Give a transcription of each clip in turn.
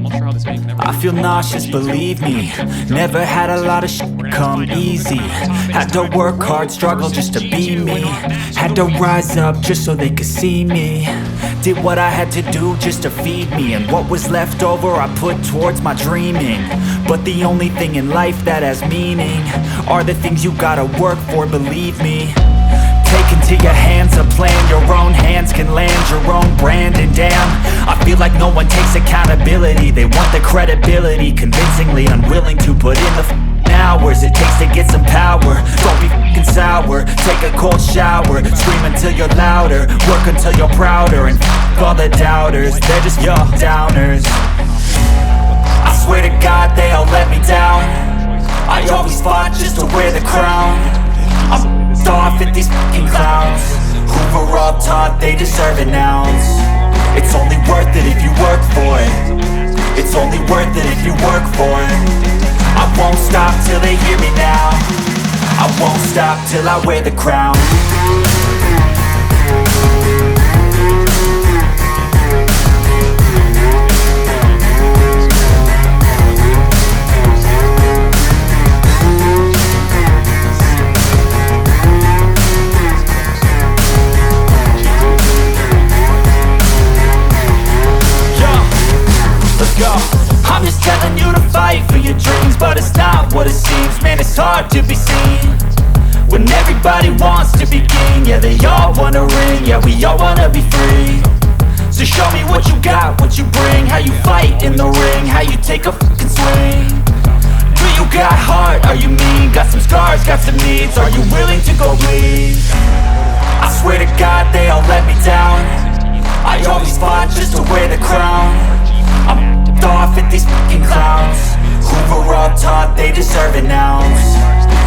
not sure how this game can ever... I feel nauseous, believe me. Never had a lot of shit come easy. Had to work hard, struggle just to be me. Had to rise up just so they could see me. Did what I had to do just to feed me. And what was left over I put towards my dreaming. But the only thing in life that has meaning are the things you gotta work for, believe me. Take into your hands a plan, your own hands can land your own brand. And damn, I feel like no one takes accountability. They want the credibility, convincingly unwilling to put in the hours it takes to get some power. Don't be f***ing sour, take a cold shower. Scream until you're louder, work until you're prouder. And f*** all the doubters, they're just your downers. I swear to God they all let me down. I always fought just to wear the crown. I'm off at these f***ing clowns who were all taught they deserve an ounce. It's only worth it if you work for it. It's only worth it if you work for it. I won't stop till they hear me now. I won't stop till I wear the crown. I'm just telling you to fight for your dreams, but it's not what it seems. Man, it's hard to be seen when everybody wants to be king. Yeah, they all wanna ring, yeah, we all wanna be free. So show me what you got, what you bring, how you fight in the ring, how you take a fucking swing. Do you got heart, are you mean? Got some scars, got some needs, are you willing to go bleed? I swear to God they all let me down. I always fought just to wear the crown. I'm off at these f***ing clowns who were all taught they deserve an ounce.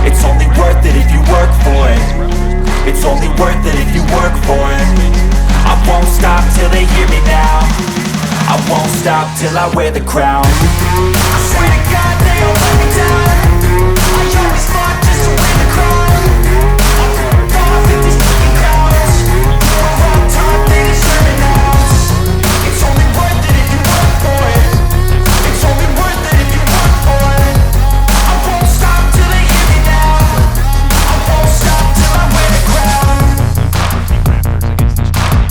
It's only worth it if you work for it. It's only worth it if you work for it. I won't stop till they hear me now. I won't stop till I wear the crown. I swear to God they all let me down. I always fought just to wear the crown. I'm off at these f***ing clowns who were all taught they deserve an ounce. It's only worth it if you work for it. It's only worth it if you work for it. I won't stop till they hear me now. I won't stop till I wear the crown.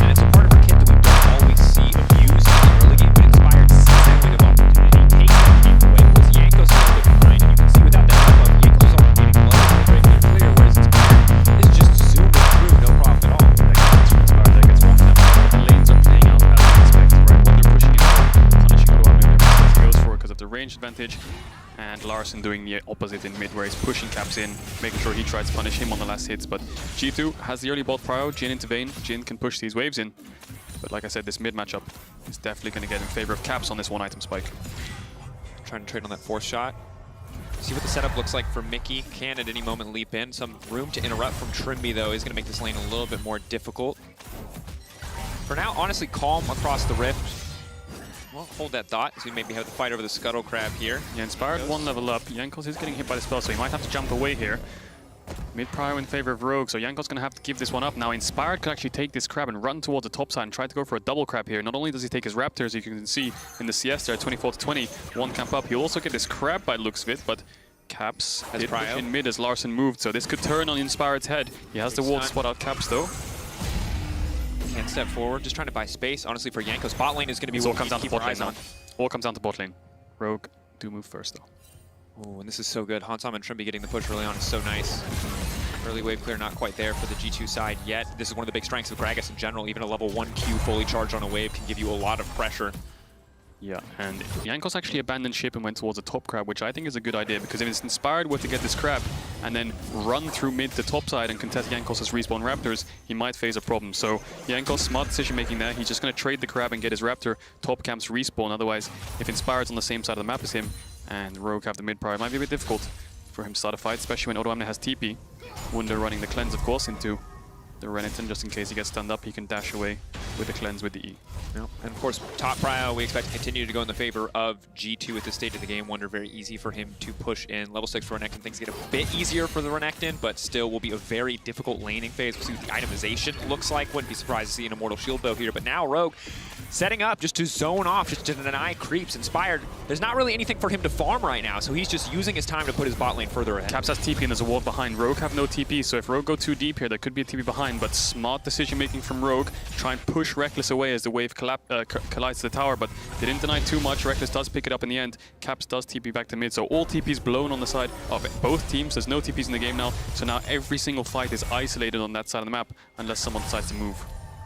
And it's a part of our kit that we don't always see abused in the early game, but Inspired sees that window of opportunity, takes that game away, was Jankos a little bit behind, and you can see without that buff, Jankos already getting blood right clear, whereas Inspired is just zooming through, no problem at all. Like, that's from Inspired that gets walked up. The lanes are playing out as expected, right? When they're pushing it out, punishing Odoamne as he goes for it because of the range advantage. And Larson doing the opposite in mid, where he's pushing Caps in, making sure he tries to punish him on the last hits. But G2 has the early bot prio, Jin into Vayne. Jin can push these waves in. But like I said, this mid matchup is definitely going to get in favor of Caps on this one item spike. Trying to trade on that fourth shot. See what the setup looks like for Mickey. Can at any moment leap in. Some room to interrupt from Trimby, though, is going to make this lane a little bit more difficult. For now, honestly, calm across the rift. Well, hold that thought, as we maybe have to fight over the Scuttle Crab here. Yeah, Inspired one level up. Jankos is getting hit by the spell, so he might have to jump away here. Mid prio in favor of Rogue, so Jankos gonna have to give this one up. Now Inspired could actually take this crab and run towards the top side and try to go for a double crab here. Not only does he take his Raptors, as you can see in the CS there, 24-20, one camp up. He'll also get this crab by the looks of it, but Caps did push in mid as Larson moved, so this could turn on Inspired's head. He has the wall to spot out Caps though. Can't step forward, just trying to buy space. Honestly, for Jankos, bot lane is going to be All what we comes down to keep bot our lane eyes now. on. All comes down to bot lane. Rogue do move first though. Oh, and this is so good. Hansam and Trimby getting the push early on is so nice. Early wave clear not quite there for the G2 side yet. This is one of the big strengths of Gragas in general. Even a level 1 Q fully charged on a wave can give you a lot of pressure. Yeah, and Jankos actually abandoned ship and went towards the top crab, which I think is a good idea, because if it's Inspired were to get this crab and then run through mid to top side and contest Jankos' respawn Raptors, he might face a problem. So Jankos, smart decision making there. He's just going to trade the crab and get his Raptor top camps respawn. Otherwise, if Inspired's on the same side of the map as him and Rogue have the mid prio, it might be a bit difficult for him to start a fight, especially when Odoamne has TP. Wunder running the cleanse, of course, into the Renekton, just in case he gets stunned up, he can dash away with the cleanse with the E. Yep. And of course, top prio, we expect to continue to go in the favor of G2 at this stage of the game. Wonder very easy for him to push in. Level 6 for Renekton, things get a bit easier for the Renekton, but still will be a very difficult laning phase. We'll see what the itemization looks like. Wouldn't be surprised to see an Immortal Shield bow here, but now Rogue setting up just to zone off, just to deny creeps. Inspired, there's not really anything for him to farm right now, so he's just using his time to put his bot lane further ahead. Caps has TP and there's a ward behind. Rogue have no TP, so if Rogue go too deep here, there could be a TP behind, but smart decision making from Rogue. Try and push Reckless away as the wave collides to the tower, but they didn't deny too much. Reckless does pick it up in the end. Caps does TP back to mid, so all TPs blown on the side of both teams. There's no TPs in the game now, so now every single fight is isolated on that side of the map unless someone decides to move.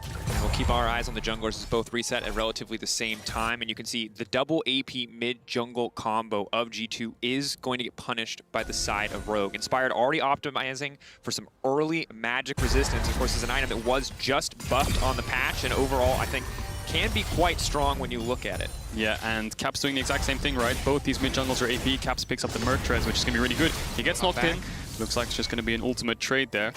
And we'll keep our eyes on the junglers as both reset at relatively the same time. And you can see the double AP mid-jungle combo of G2 is going to get punished by the side of Rogue. Inspired already optimizing for some early magic resistance. Of course, is an item that was just buffed on the patch, and overall, I think, can be quite strong when you look at it. Yeah, and Caps doing the exact same thing, right? Both these mid-jungles are AP. Caps picks up the Merc Treads, which is going to be really good. He gets knocked in. Looks like it's just going to be an ultimate trade there.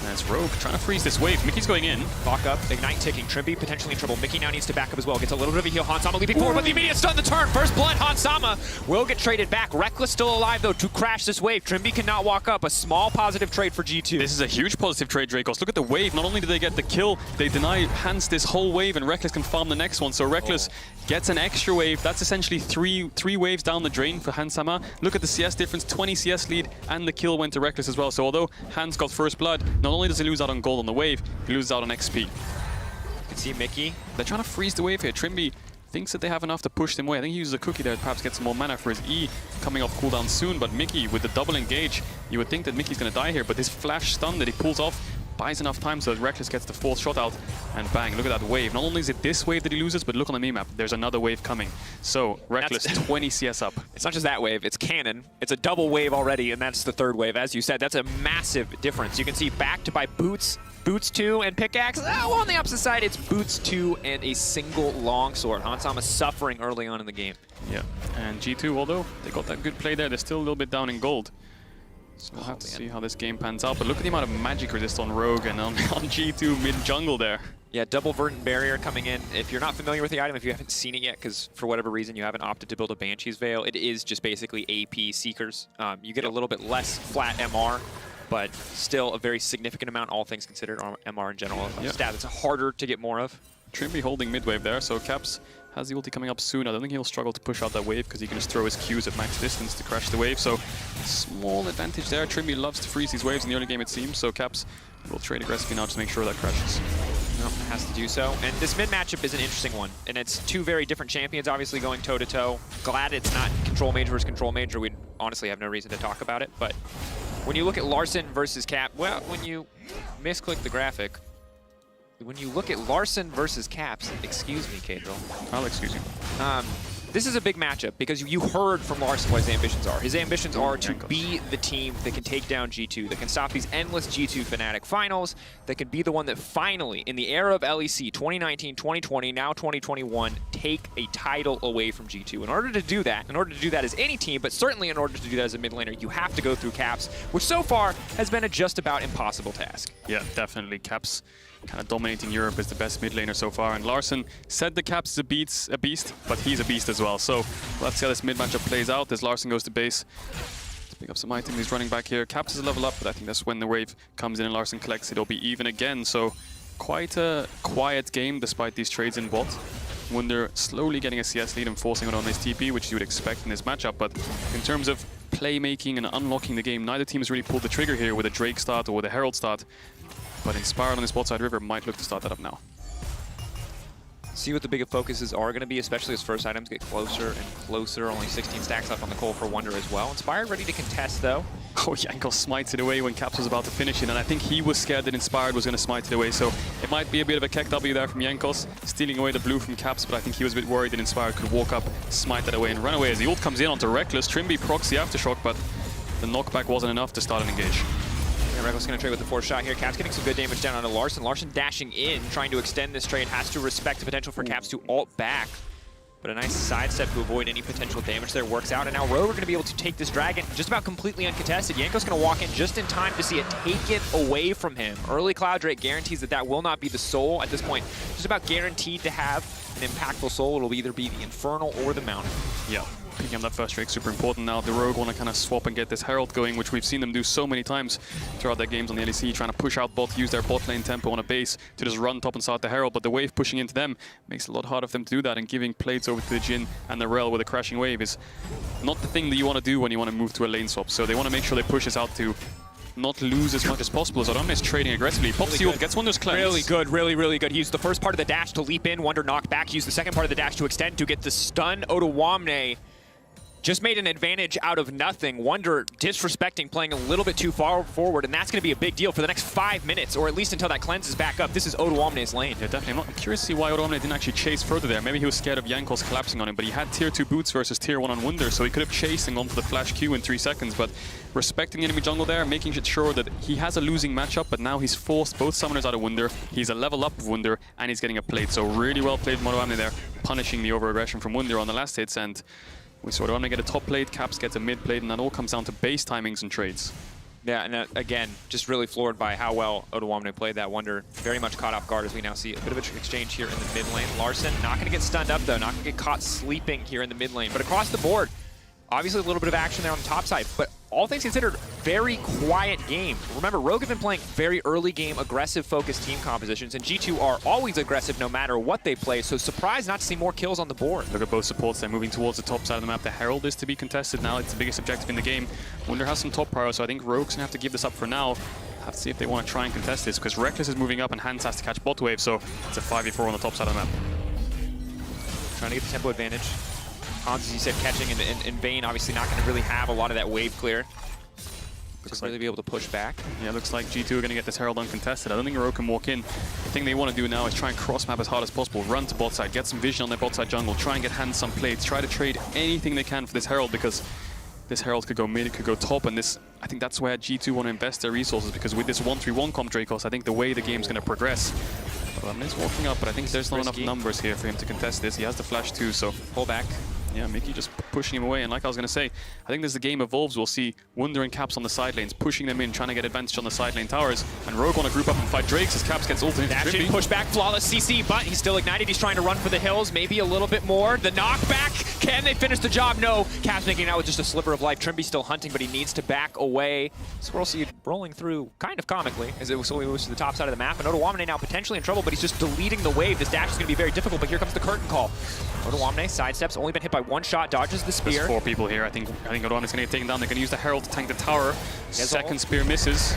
And it's Rogue trying to freeze this wave. Mickey's going in. Lock up, Ignite ticking. Trimby potentially in trouble. Mickey now needs to back up as well. Gets a little bit of a heal. Hansama leaping forward, but the immediate stun the turn. First blood, Hansama will get traded back. Reckless still alive, though, to crash this wave. Trimby cannot walk up. A small positive trade for G2. This is a huge positive trade, Dracos. Look at the wave. Not only do they get the kill, they deny Hans this whole wave, and Reckless can farm the next one. So Reckless gets an extra wave. That's essentially three waves down the drain for Hansama. Look at the CS difference. 20 CS lead, and the kill went to Reckless as well. So although Hans got first blood, not only does he lose out on gold on the wave, he loses out on XP. You can see Mickey. They're trying to freeze the wave here. Trimby thinks that they have enough to push them away. I think he uses a cookie there to perhaps get some more mana for his E coming off cooldown soon, but Mickey with the double engage, you would think that Mickey's going to die here, but this flash stun that he pulls off buys enough time so that Reckless gets the fourth shot out, and bang, look at that wave. Not only is it this wave that he loses, but look on the minimap, there's another wave coming. So, Reckless 20 CS up. It's not just that wave, it's Cannon. It's a double wave already, and that's the third wave. As you said, that's a massive difference. You can see backed by Boots 2 and Pickaxe. Oh, on the opposite side, it's Boots 2 and a single longsword. Hansama suffering early on in the game. Yeah, and G2, although they got that good play there, they're still a little bit down in gold. So we'll have to see how this game pans out. But look at the amount of magic resist on Rogue and on G2 mid-jungle there. Yeah, double verdant barrier coming in. If you're not familiar with the item, if you haven't seen it yet, because for whatever reason you haven't opted to build a Banshee's Veil, it is just basically AP Seekers. You get a little bit less flat MR, but still a very significant amount, all things considered, MR in general. Stat it's harder to get more of. Trimby holding mid-wave there, so Caps has the ulti coming up soon. I don't think he'll struggle to push out that wave because he can just throw his Qs at max distance to crash the wave. So small advantage there. Trimby loves to freeze these waves in the early game, it seems. So Caps will trade aggressively now just to make sure that crashes. No, has to do so. And this mid matchup is an interesting one. And it's two very different champions, obviously going toe-to-toe. Glad it's not Control Major versus Control Major. We honestly have no reason to talk about it. But when you look at Larssen versus Cap, well, when you misclick the graphic, when you look at Larssen versus Caps, excuse me, Cadril. I'll excuse you. This is a big matchup because you heard from Larssen what his ambitions are. His ambitions are to be the team that can take down G2, that can stop these endless G2 Fnatic finals, that can be the one that finally, in the era of LEC 2019, 2020, now 2021, take a title away from G2. In order to do that as any team, but certainly in order to do that as a mid laner, you have to go through Caps, which so far has been a just about impossible task. Yeah, definitely. Caps kind of dominating Europe as the best mid laner so far, and Larssen said the Caps is a beast, but he's a beast as well. So let's see how this mid matchup plays out as Larssen goes to base. Let's pick up some items. He's running back here. Caps is a level up, but I think that's when the wave comes in and Larssen collects. It'll be even again. So quite a quiet game despite these trades in bot. Wunder slowly getting a CS lead and forcing it on his TP, which you would expect in this matchup. But in terms of playmaking and unlocking the game, neither team has really pulled the trigger here with a Drake start or with a Herald start. But Inspired on this bot side river might look to start that up now. See what the bigger focuses are going to be, especially as first items get closer and closer. Only 16 stacks left on the Cole for Wunder as well. Inspired ready to contest, though. Oh, Yanko smites it away when Caps was about to finish it, and I think he was scared that Inspired was going to smite it away, so it might be a bit of a Keck W there from Yankos, stealing away the blue from Caps, but I think he was a bit worried that Inspired could walk up, smite that away, and run away as the ult comes in onto Reckless. Trimby procs the Aftershock, but the knockback wasn't enough to start an engage. Yeah, Reckless going to trade with the fourth shot here. Caps getting some good damage down onto Larssen. Larssen dashing in, trying to extend this trade, has to respect the potential for Caps to ult back. But a nice sidestep to avoid any potential damage there works out. And now Rogue are going to be able to take this dragon just about completely uncontested. Yanko's going to walk in just in time to see it taken away from him. Early Cloud Drake guarantees that that will not be the soul at this point. Just about guaranteed to have an impactful soul. It'll either be the Infernal or the Mountain. Yeah, picking up that first Drake super important now. The Rogue want to kind of swap and get this Herald going, which we've seen them do so many times throughout their games on the LEC, trying to push out bot, use their bot lane tempo on a base to just run top and start the Herald, but the wave pushing into them makes it a lot harder for them to do that, and giving plates over to the Jhin and the Rel with a crashing wave is not the thing that you want to do when you want to move to a lane swap. So they want to make sure they push this out to not lose as much as possible. So Adamne is trading aggressively. Pops the ult, gets Wonder's cleanse. Really good, really good. He used the first part of the dash to leap in, Wonder knocked back. He used the second part of the dash to extend to get the stun. Odoamne just made an advantage out of nothing. Wonder disrespecting, playing a little bit too far forward, and that's going to be a big deal for the next 5 minutes, or at least until that cleanse is back up. This is Odoamne's lane. Yeah, definitely. I'm curious to see why Odoamne didn't actually chase further there. Maybe he was scared of Jankos collapsing on him, but he had tier 2 boots versus tier 1 on Wunder, so he could have chased and gone for the flash Q in 3 seconds, but respecting the enemy jungle there, making sure that he has a losing matchup, but now he's forced both summoners out of Wunder. He's a level up of Wunder, and he's getting a plate. So really well played from Odoamne there, punishing the over-aggression from Wunder on the last hits, and we saw Odoamne get a top plate, Caps gets a mid plate, and that all comes down to base timings and trades. Yeah, and again, just really floored by how well Odoamne played that. Wonder very much caught off guard as we now see a bit of an exchange here in the mid lane. Larson not going to get stunned up though, not going to get caught sleeping here in the mid lane. But across the board, obviously a little bit of action there on the top side, but all things considered, very quiet game. Remember, Rogue have been playing very early game, aggressive focused team compositions, and G2 are always aggressive no matter what they play, so surprised not to see more kills on the board. Look at both supports, they're moving towards the top side of the map. The Herald is to be contested now, it's the biggest objective in the game. Wunder has some top power, so I think Rogue's gonna have to give this up for now. Have to see if they want to try and contest this, because Reckless is moving up and Hans has to catch bot wave, so it's a 5v4 on the top side of the map. Trying to get the tempo advantage. Hans, as you said, catching in Vayne, obviously not going to really have a lot of that wave clear. Looks like really be able to push back. Yeah, looks like G2 are going to get this Herald uncontested. I don't think Rogue can walk in. The thing they want to do now is try and cross map as hard as possible, run to bot side, get some vision on their bot side jungle, try and get Hans some plates, try to trade anything they can for this Herald, because this Herald could go mid, it could go top, and this, I think that's where G2 want to invest their resources, because with this 1-3-1 comp Dracos, I think the way the game's going to progress. He's walking up, but I think there's not enough numbers here for him to contest this. He has the flash too, so pull back. Yeah, Mickey just pushing him away, and like I was going to say, I think as the game evolves, we'll see Wunder and Caps on the side lanes, pushing them in, trying to get advantage on the side lane towers, and Rogue want to group up and fight Drakes as Caps gets ulted into Dashing, push back, flawless CC, but he's still ignited. He's trying to run for the hills, maybe a little bit more. The knockback, can they finish the job? No. Caps making out with just a sliver of life. Trimby still hunting, but he needs to back away. Swirl Seed rolling through kind of comically as it slowly moves to the top side of the map, and Odoamne now potentially in trouble, but he's just deleting the wave. This dash is going to be very difficult, but here comes the curtain call. Odoamne sidesteps, only been hit by 1 shot, dodges the spear. There's 4 people here. I think Odoamne's going to get taken down. They're going to use the Herald to tank the tower. Second spear misses.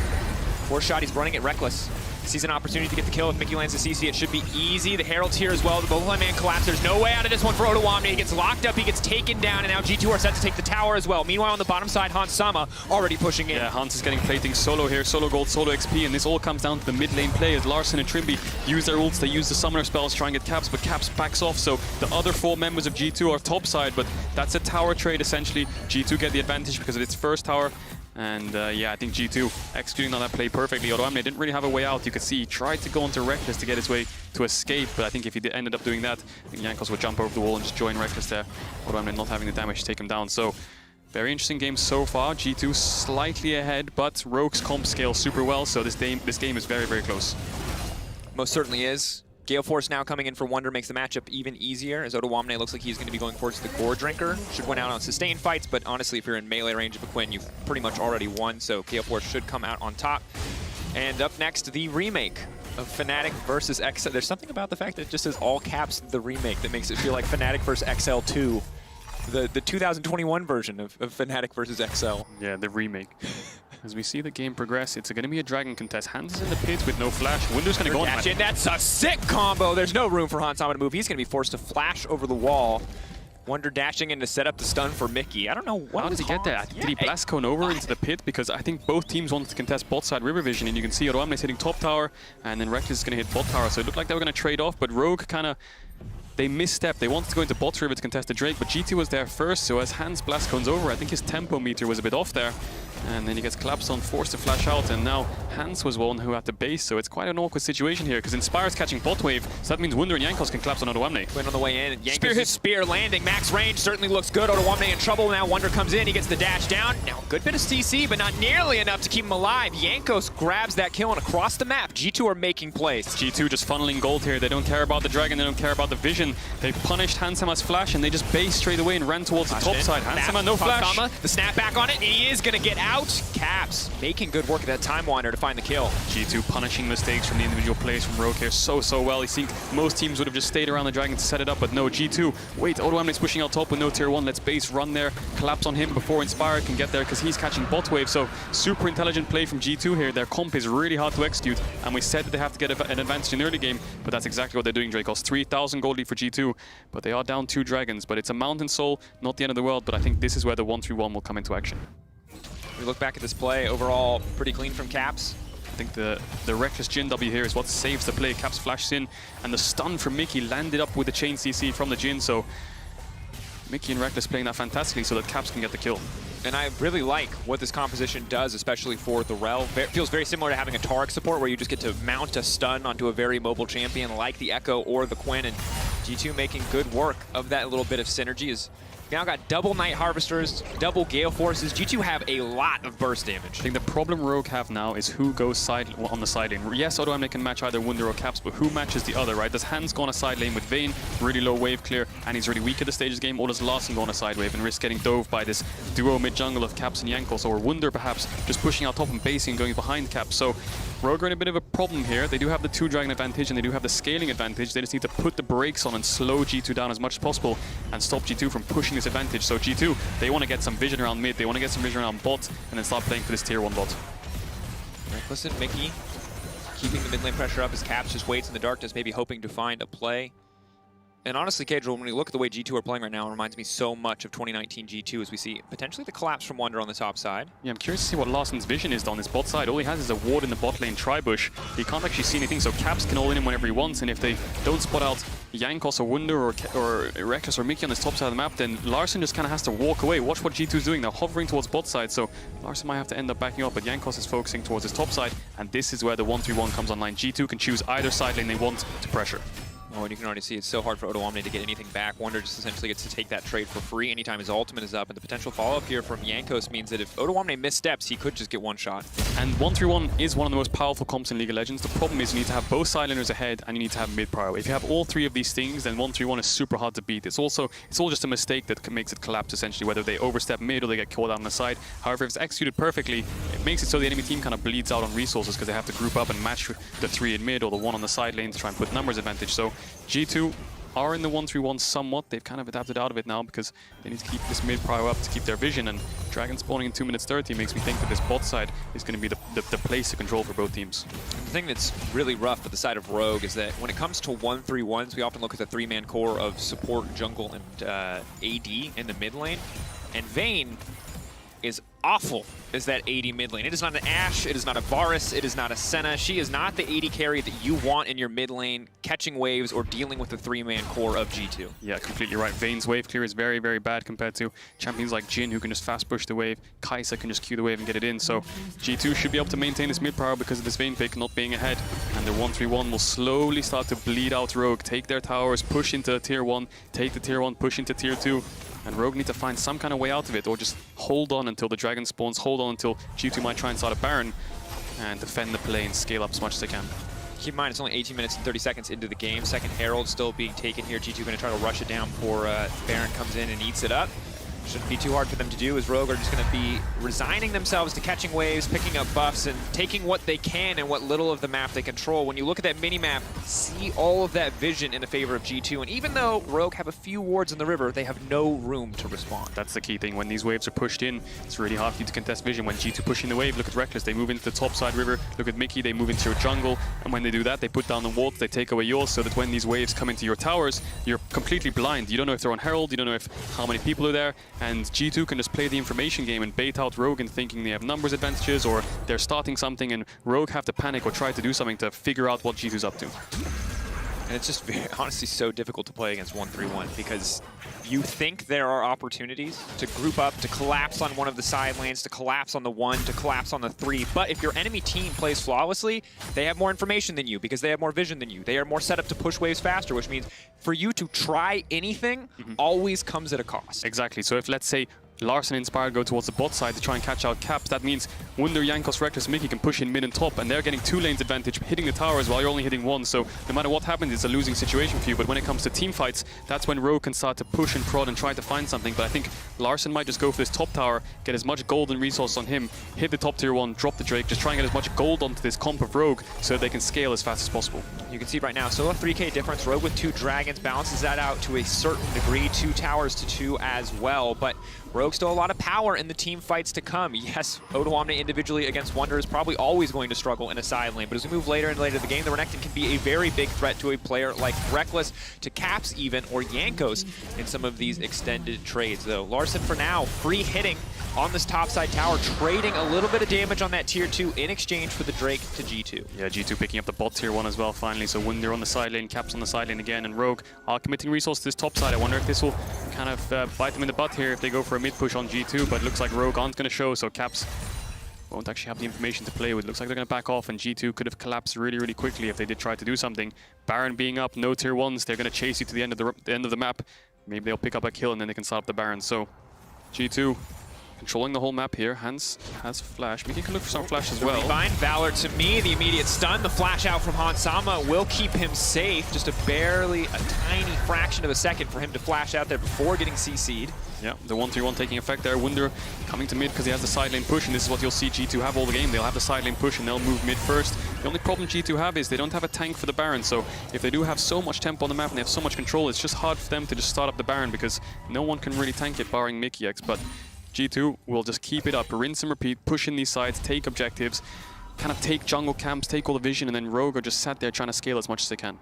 4th shot, he's running it reckless. Sees an opportunity to get the kill. If Mickey lands the CC, it should be easy. The Herald's here as well. The Bowline Man collapsed. There's no way out of this one for Odoamne. He gets locked up, he gets taken down, and now G2 are set to take the tower as well. Meanwhile, on the bottom side, Hans Sama already pushing in. Yeah, Hans is getting plating solo here, solo gold, solo XP, and this all comes down to the mid lane play as Larson and Trimby use their ults. They use the summoner spells, try and get Caps, but Caps backs off, so the other 4 members of G2 are top side, but that's a tower trade essentially. G2 get the advantage because of its first tower. And yeah, I think G2 executing on that play perfectly. Odoamne didn't really have a way out. You could see he tried to go into Reckless to get his way to escape, but I think if he ended up doing that, I think Jankos would jump over the wall and just join Reckless there. Odoamne not having the damage to take him down. So very interesting game so far. G2 slightly ahead, but Rogue's comp scales super well, so this game is very, very close. Most certainly is. Gale Force now coming in for Wonder makes the matchup even easier, as Odoamne looks like he's going to be going towards the Gore Drinker. Should win out on sustained fights, but honestly, if you're in melee range of a Quinn, you've pretty much already won, so Gale Force should come out on top. And up next, the remake of Fnatic versus XL. There's something about the fact that it just says all caps the remake that makes it feel like Fnatic versus XL2. The 2021 version of Fnatic versus XL. Yeah, the remake. As we see the game progress, it's going to be a dragon contest. Hans is in the pits with no flash. Wunder's going to go on. That's a sick combo. There's no room for Hans Sama to move. He's going to be forced to flash over the wall. Wonder dashing in to set up the stun for Mickey. I don't know what. How did he get there? Did he blast cone over into the pit? Because I think both teams wanted to contest bot side river vision, and you can see Odoamne's hitting top tower, and then Reckless is going to hit bot tower. So it looked like they were going to trade off, but Rogue kind of, they misstepped. They wanted to go into bot river to contest the Drake, but G2 was there first. So as Hans blast cones over, I think his tempo meter was a bit off there. And then he gets collapsed on, forced to flash out, and now Hans was one who had the base, so it's quite an awkward situation here, because Inspire's catching bot wave, so that means Wunder and Jankos can collapse on Odoamne. Went on the way in. Jankos' spear landing. Max range certainly looks good. Odoamne in trouble. Now Wunder comes in. He gets the dash down. Now a good bit of CC, but not nearly enough to keep him alive. Jankos grabs that kill, and across the map, G2 are making plays. G2 just funneling gold here. They don't care about the dragon. They don't care about the vision. They punished Hansama's flash, and they just base straight away and ran towards the top side. Hansama, no flash. The snapback on it. He is going to get out. Caps making good work of that Time Wander to find the kill. G2 punishing mistakes from the individual plays from Rogue here so well. You think most teams would have just stayed around the dragon to set it up, but no, G2. Wait, Odoamne's pushing out top with no tier 1. Let's base run there, collapse on him before Inspire can get there because he's catching bot wave. So super intelligent play from G2 here. Their comp is really hard to execute, and we said that they have to get an advantage in early game, but that's exactly what they're doing, Dracos. 3,000 gold lead for G2, but they are down 2 dragons. But it's a Mountain Soul, not the end of the world, but I think this is where the 1-3-1 will come into action. We look back at this play, overall pretty clean from Caps. I think the reckless Jhin W here is what saves the play. Caps flashes in, and the stun from Mickey landed up with the chain CC from the Jhin, so Mickey and Reckless playing that fantastically so that Caps can get the kill. And I really like what this composition does, especially for the Rel. Feels very similar to having a Taric support where you just get to mount a stun onto a very mobile champion like the Echo or the Quinn, and G2 making good work of that little bit of synergy. Is now got double Night Harvesters, double Gale Forces. G2 have a lot of burst damage. I think the problem Rogue have now is who goes on the side lane. Yes, Odoamne can match either Wunder or Caps, but who matches the other, right? Does Hans go on a side lane with Vayne, really low wave clear, and he's really weak at the stages game, or does Larssen go on a side wave and risk getting dove by this duo mid-jungle of Caps and Jankos, or Wunder perhaps just pushing out top and basing and going behind Caps? So Rogue are in a bit of a problem here. They do have the 2-dragon advantage and they do have the scaling advantage. They just need to put the brakes on and slow G2 down as much as possible and stop G2 from pushing this advantage. So G2, they want to get some vision around mid, they want to get some vision around bot, and then start playing for this tier 1 bot. Reckless and Mickey keeping the mid lane pressure up as Caps just waits in the darkness, maybe hoping to find a play. And honestly, Cadril, when we look at the way G2 are playing right now, it reminds me so much of 2019 G2 as we see potentially the collapse from Wunder on the top side. Yeah, I'm curious to see what Larssen's vision is on this bot side. All he has is a ward in the bot lane Tribush. He can't actually see anything, so Caps can all in him whenever he wants, and if they don't spot out Jankos or Wunder or Reckless or Mickey on this top side of the map, then Larssen just kind of has to walk away. Watch what G2 is doing. They're hovering towards bot side, so Larssen might have to end up backing up, but Jankos is focusing towards his top side, and this is where the 1-3-1 comes online. G2 can choose either side lane they want to pressure. Oh, and you can already see it's so hard for Odoamne to get anything back. Wunder just essentially gets to take that trade for free anytime his ultimate is up, and the potential follow-up here from Jankos means that if Odoamne missteps, he could just get one shot. And 1-3-1 is one of the most powerful comps in League of Legends. The problem is you need to have both side laners ahead and you need to have mid prio. If you have all 3 of these things, then 1-3-1 is super hard to beat. It's all just a mistake that makes it collapse, essentially, whether they overstep mid or they get caught out on the side. However, if it's executed perfectly, it makes it so the enemy team kind of bleeds out on resources because they have to group up and match the 3 in mid or the 1 on the side lane to try and put numbers advantage. So G2 are in the 1-3-1 somewhat. They've kind of adapted out of it now because they need to keep this mid prio up to keep their vision, and Dragon spawning in 2 minutes 30 makes me think that this bot side is going to be the place to control for both teams. The thing that's really rough with the side of Rogue is that when it comes to 1-3-1s, we often look at the 3-man core of support, jungle, and AD in the mid lane, and Vayne is awful as that AD mid lane. It is not an Ashe, it is not a Varus, it is not a Senna. She is not the AD carry that you want in your mid lane, catching waves or dealing with the 3-man core of G2. Yeah, completely right. Vayne's wave clear is very, very bad compared to champions like Jhin, who can just fast push the wave. Kai'Sa can just queue the wave and get it in. So G2 should be able to maintain this mid power because of this Vayne pick not being ahead. And their 1-3-1 will slowly start to bleed out Rogue, take their towers, push into tier 1, take the tier 1, push into tier 2. And Rogue need to find some kind of way out of it, or just hold on until the dragon spawns, hold on until G2 might try and start a Baron, and defend the play and scale up as much as they can. Keep in mind, it's only 18 minutes and 30 seconds into the game. Second Herald still being taken here. G2 going to try to rush it down before Baron comes in and eats it up. Shouldn't be too hard for them to do, as Rogue are just going to be resigning themselves to catching waves, picking up buffs, and taking what they can and what little of the map they control. When you look at that mini-map, see all of that vision in the favor of G2. And even though Rogue have a few wards in the river, they have no room to respond. That's the key thing. When these waves are pushed in, it's really hard for you to contest vision. When G2 pushing the wave, look at Reckless, they move into the top side river. Look at Mickey, they move into your jungle. And when they do that, they put down the wards, they take away yours, so that when these waves come into your towers, you're completely blind. You don't know if they're on Herald, you don't know how many people are there, and G2 can just play the information game and bait out Rogue and thinking they have numbers advantages or they're starting something, and Rogue have to panic or try to do something to figure out what G2's up to. And it's just very, honestly so difficult to play against 1-3-1 because you think there are opportunities to group up, to collapse on one of the side lanes, to collapse on the 1, to collapse on the 3. But if your enemy team plays flawlessly, they have more information than you because they have more vision than you. They are more set up to push waves faster, which means for you to try anything always comes at a cost. Exactly. So if, let's say, Larson and Inspired go towards the bot side to try and catch out Caps, that means Wunder, Jankos, Reckless, Mickey can push in mid and top, and they're getting 2 lanes advantage, hitting the towers while you're only hitting 1. So no matter what happens, it's a losing situation for you. But when it comes to team fights, that's when Rogue can start to push and prod and try to find something. But I think Larson might just go for this top tower, get as much gold and resource on him, hit the top tier 1, drop the Drake, just try and get as much gold onto this comp of Rogue so that they can scale as fast as possible. You can see right now, still a 3k difference. Rogue with 2 dragons balances that out to a certain degree. 2 towers to 2 as well. But Rogue still a lot of power in the team fights to come. Yes, Odoamne individually against Wunder is probably always going to struggle in a side lane, but as we move later and later in the game, the Renekton can be a very big threat to a player like Reckless, to Caps even, or Jankos in some of these extended trades. Though Larson for now, free hitting on this topside tower, trading a little bit of damage on that tier 2 in exchange for the Drake to G2. Yeah, G2 picking up the bot tier 1 as well finally, so Wunder on the side lane, Caps on the side lane again, and Rogue are committing resource to this top side. I wonder if this will kind of bite them in the butt here if they go for a mid push on G2, but it looks like Rogue aren't going to show, so Caps won't actually have the information to play with. Looks like they're going to back off, and G2 could have collapsed really, really quickly if they did try to do something. Baron being up, no tier 1s, they're going to chase you to the end of the map. Maybe they'll pick up a kill and then they can start up the Baron. So G2 controlling the whole map here. Hans has flash. Mickey can look for some flash as well. Fine. Valor to me, the immediate stun. The flash out from Hans Sama will keep him safe. Just a tiny fraction of a second for him to flash out there before getting CC'd. Yeah, the 1-3-1 taking effect there. Wunder coming to mid because he has the side lane push, and this is what you'll see G2 have all the game. They'll have the side lane push and they'll move mid first. The only problem G2 have is they don't have a tank for the Baron, so if they do have so much tempo on the map and they have so much control, it's just hard for them to just start up the Baron because no one can really tank it barring Mickey X. But G2 will just keep it up, rinse and repeat, push in these sides, take objectives, kind of take jungle camps, take all the vision, and then Rogue are just sat there trying to scale as much as they can.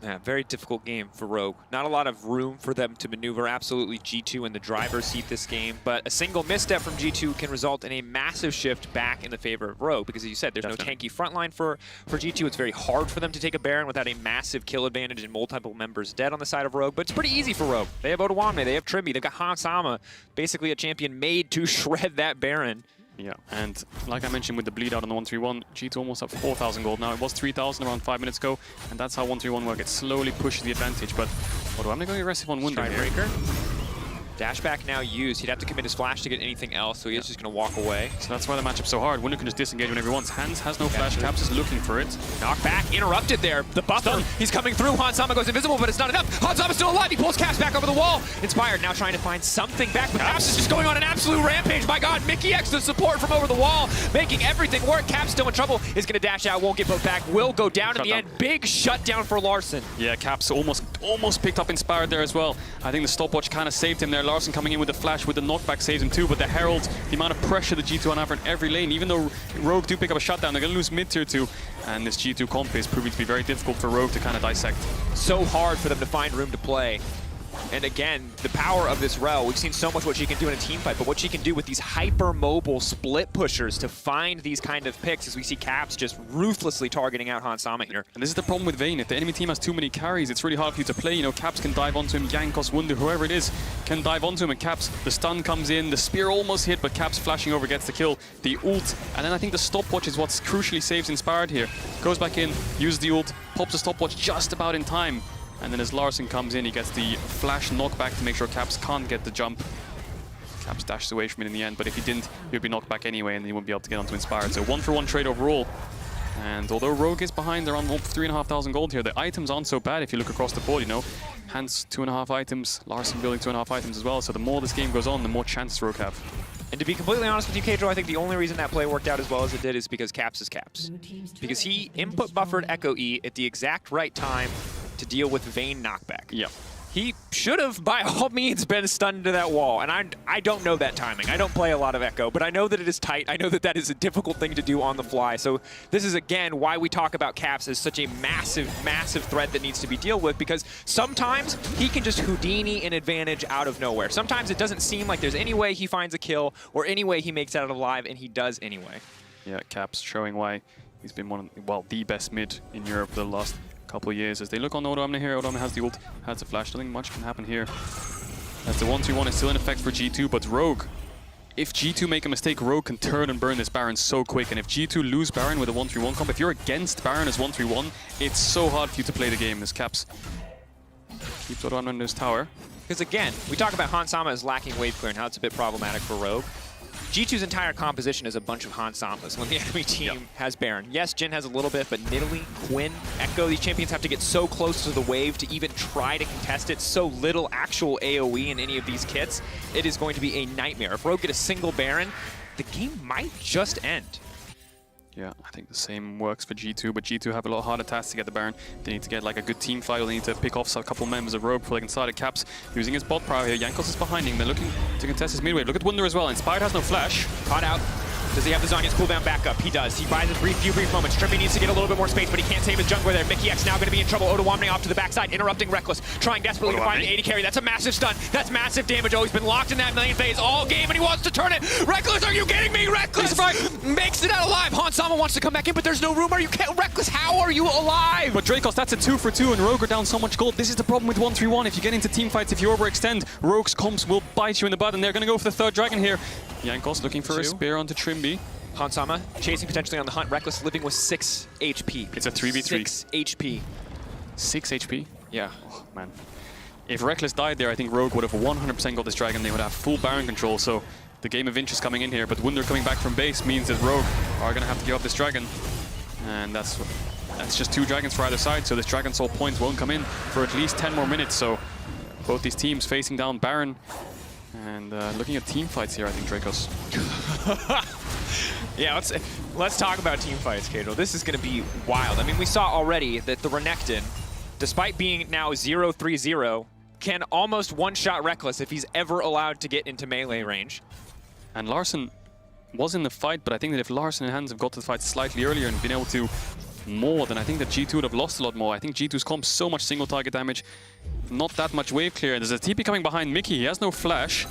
Yeah, very difficult game for Rogue. Not a lot of room for them to maneuver. Absolutely G2 in the driver's seat this game, but a single misstep from G2 can result in a massive shift back in the favor of Rogue because, as you said, there's no tanky frontline for G2. It's very hard for them to take a Baron without a massive kill advantage and multiple members dead on the side of Rogue, but it's pretty easy for Rogue. They have Odoamne, they have Trimby, they've got Hans Sama, basically a champion made to shred that Baron. Yeah, and like I mentioned with the bleed out on the 1-3-1, G2 almost have 4,000 gold now. It was 3,000 around 5 minutes ago, and that's how 1-3-1 work. It slowly pushes the advantage, but I'm going to go aggressive on Wunder here. Breaker. Dash back now used. He'd have to commit his flash to get anything else, so he's just going to walk away. So that's why the matchup's so hard. Wunder can just disengage whenever he wants. Hans has no flash. Caps is looking for it. Knock back, interrupted there. The buffer, he's coming through. Hans Sama goes invisible, but it's not enough. Hans Sama's still alive. He pulls Caps back over the wall. Inspired now trying to find something back, but Caps is just going on an absolute rampage. My God, Mickey X, the support from over the wall, making everything work. Caps still in trouble. Is going to dash out, won't get both back. Will go down in the end. Big shutdown for Larson. Yeah, Caps almost picked up Inspired there as well. I think the stopwatch kind of saved him there. Larson coming in with the flash with the knockback saves him too, but the Herald, the amount of pressure the G2 on in every lane, even though Rogue do pick up a shutdown, they're going to lose mid tier 2, and this G2 comp is proving to be very difficult for Rogue to kind of dissect. So hard for them to find room to play. And again, the power of this Rel, we've seen so much what she can do in a team fight, but what she can do with these hyper-mobile split pushers to find these kind of picks as we see Caps just ruthlessly targeting out Hans Sama here. And this is the problem with Vayne. If the enemy team has too many carries, it's really hard for you to play. You know, Caps can dive onto him, Jankos, Wunder, whoever it is, can dive onto him, and Caps, the stun comes in, the spear almost hit, but Caps flashing over gets the kill, the ult, and then I think the stopwatch is what crucially saves Inspired here. Goes back in, uses the ult, pops the stopwatch just about in time. And then as Larson comes in, he gets the flash knockback to make sure Caps can't get the jump. Caps dashes away from it in the end, but if he didn't, he would be knocked back anyway, and he wouldn't be able to get onto Inspired. So 1-for-1 trade overall. And although Rogue is behind around 3,500 gold here, the items aren't so bad if you look across the board, you know. Hans, 2.5 items, Larson building 2.5 items as well, so the more this game goes on, the more chances Rogue have. And to be completely honest with you, Keijo, I think the only reason that play worked out as well as it did is because Caps is Caps. Because he input buffered Echo E at the exact right time to deal with Vayne knockback. Yeah. He should have, by all means, been stunned to that wall. And I don't know that timing. I don't play a lot of Echo, but I know that it is tight. I know that that is a difficult thing to do on the fly. So this is, again, why we talk about Caps as such a massive, massive threat that needs to be dealt with, because sometimes he can just Houdini an advantage out of nowhere. Sometimes it doesn't seem like there's any way he finds a kill or any way he makes it out alive, and he does anyway. Yeah, Caps showing why he's been the best mid in Europe the last couple years. As they look on Odoamne here, Odoamne has the ult, has the flash. Nothing much can happen here. As the 1-3-1 is still in effect for G2, but Rogue, if G2 make a mistake, Rogue can turn and burn this Baron so quick. And if G2 lose Baron with a 1-3-1 comp, if you're against Baron as 1-3-1, it's so hard for you to play the game. This Caps keeps Odoamne in this tower. Because again, we talk about Hans Sama as lacking wave clear and how it's a bit problematic for Rogue. G2's entire composition is a bunch of Hans Samas when the enemy team has Baron. Yes, Jhin has a little bit, but Nidalee, Quinn, Echo, these champions have to get so close to the wave to even try to contest it. So little actual AoE in any of these kits. It is going to be a nightmare. If Rogue get a single Baron, the game might just end. Yeah, I think the same works for G2, but G2 have a lot harder tasks to get the Baron. They need to get like a good team fight, they need to pick off a couple members of Rogue before they can start at Caps. Using his bot power here, Jankos is behind him, they're looking to contest his mid wave. Look at Wunder as well, Inspired has no flash. Caught out. Does he have the Zhonya's cooldown backup? He does. He buys a few brief moments. Trippy needs to get a little bit more space, but he can't save his jungler there. Mikyx now going to be in trouble. Odoamne off to the backside, interrupting Reckless, trying desperately to find the AD carry. That's a massive stun. That's massive damage. Oh, he's been locked in that million phase all game, and he wants to turn it. Reckless, are you kidding me? Reckless makes it out alive. Hans Sama wants to come back in, but there's no room. Are you kidding? Reckless, how are you alive? But Dracos, that's a 2 for 2, and Rogue are down so much gold. This is the problem with 1-3-1. If you get into team fights, if you overextend, Rogue's comps will bite you in the butt, and they're going to go for the third dragon here. Jankos looking for a spear onto Trimby. Hans Sama chasing potentially on the hunt. Reckless living with 6 HP. It's a 3v3. 6 HP. 6 HP? Yeah. Oh, man. If Reckless died there, I think Rogue would have 100% got this dragon. They would have full Baron control, so the game of inch is coming in here. But Wunder coming back from base means that Rogue are going to have to give up this dragon. And that's just 2 dragons for either side, so this Dragon Soul point won't come in for at least 10 more minutes. So both these teams facing down Baron. And looking at team fights here, I think Dracos. Yeah, let's talk about team fights, Cato. This is going to be wild. I mean, we saw already that the Renekton, despite being now 0-3-0, can almost one-shot Reckless if he's ever allowed to get into melee range. And Larssen was in the fight, but I think that if Larssen and Hans have got to the fight slightly earlier and been able to more, then I think that G2 would have lost a lot more. I think G2's comp so much single target damage, not that much wave clear. There's a TP coming behind Mickey, he has no flash.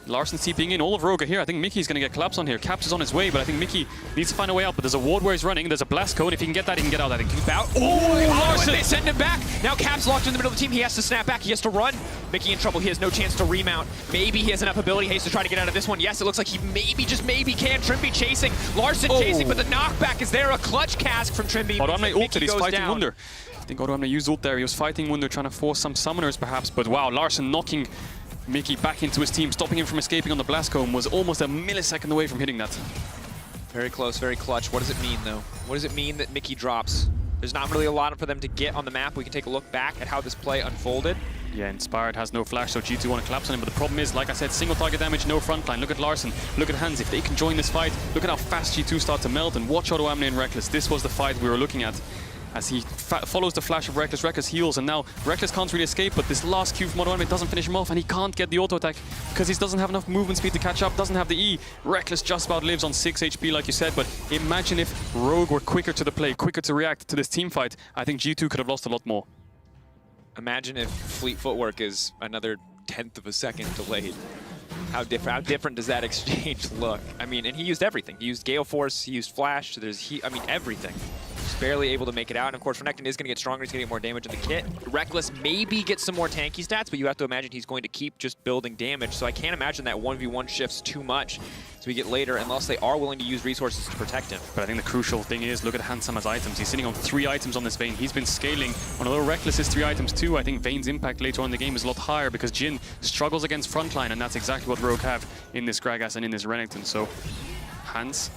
Larsen's TPing in, all of Rogue are here. I think Mickey's going to get collapsed on here. Caps is on his way, but I think Mickey needs to find a way out. But there's a ward where he's running. There's a blast code. If he can get that, he can get out. I think keep out. Oh, Larssen! They send him back. Now Caps locked in the middle of the team. He has to snap back. He has to run. Mickey in trouble. He has no chance to remount. Maybe he has enough ability haste to try to get out of this one. Yes, it looks like he maybe, just maybe can. Trimby chasing. Larssen chasing, but the knockback is there. A clutch cask from Trimby. Odoamne ulted. He's fighting Wunder. I think Odoamne used ult there. He was fighting Wunder, trying to force some summoners perhaps. But wow, Larssen knocking Mickey back into his team, stopping him from escaping on the blast cone, was almost a millisecond away from hitting that. Very close, very clutch. What does it mean, though? What does it mean that Mickey drops? There's not really a lot for them to get on the map. We can take a look back at how this play unfolded. Yeah, Inspired has no flash, so G2 want to collapse on him. But the problem is, like I said, single target damage, no frontline. Look at Larssen, look at Hans. If they can join this fight, look at how fast G2 start to melt. And watch Odoamne and Reckless. This was the fight we were looking at. As he follows the flash of Reckless, Reckless heals, and now Reckless can't really escape, but this last Q from Odoamne doesn't finish him off, and he can't get the auto attack because he doesn't have enough movement speed to catch up, doesn't have the E. Reckless just about lives on 6 HP, like you said, but imagine if Rogue were quicker to the play, quicker to react to this team fight. I think G2 could have lost a lot more. Imagine if Fleet Footwork is another 1/10 of a second delayed. How different does that exchange look? I mean, and he used everything. He used Gale Force, he used Flash, so I mean, everything. Just barely able to make it out. And of course, Renekton is going to get stronger. He's going to get more damage in the kit. Reckless maybe gets some more tanky stats, but you have to imagine he's going to keep just building damage. So I can't imagine that 1v1 shifts too much as we get later, unless they are willing to use resources to protect him. But I think the crucial thing is, look at Hans Sama's items. He's sitting on 3 items on this Vayne. He's been scaling. Although Reckless is 3 items too, I think Vayne's impact later on in the game is a lot higher because Jhin struggles against frontline, and that's exactly what Rogue have in this Gragas and in this Renekton. So, Hans.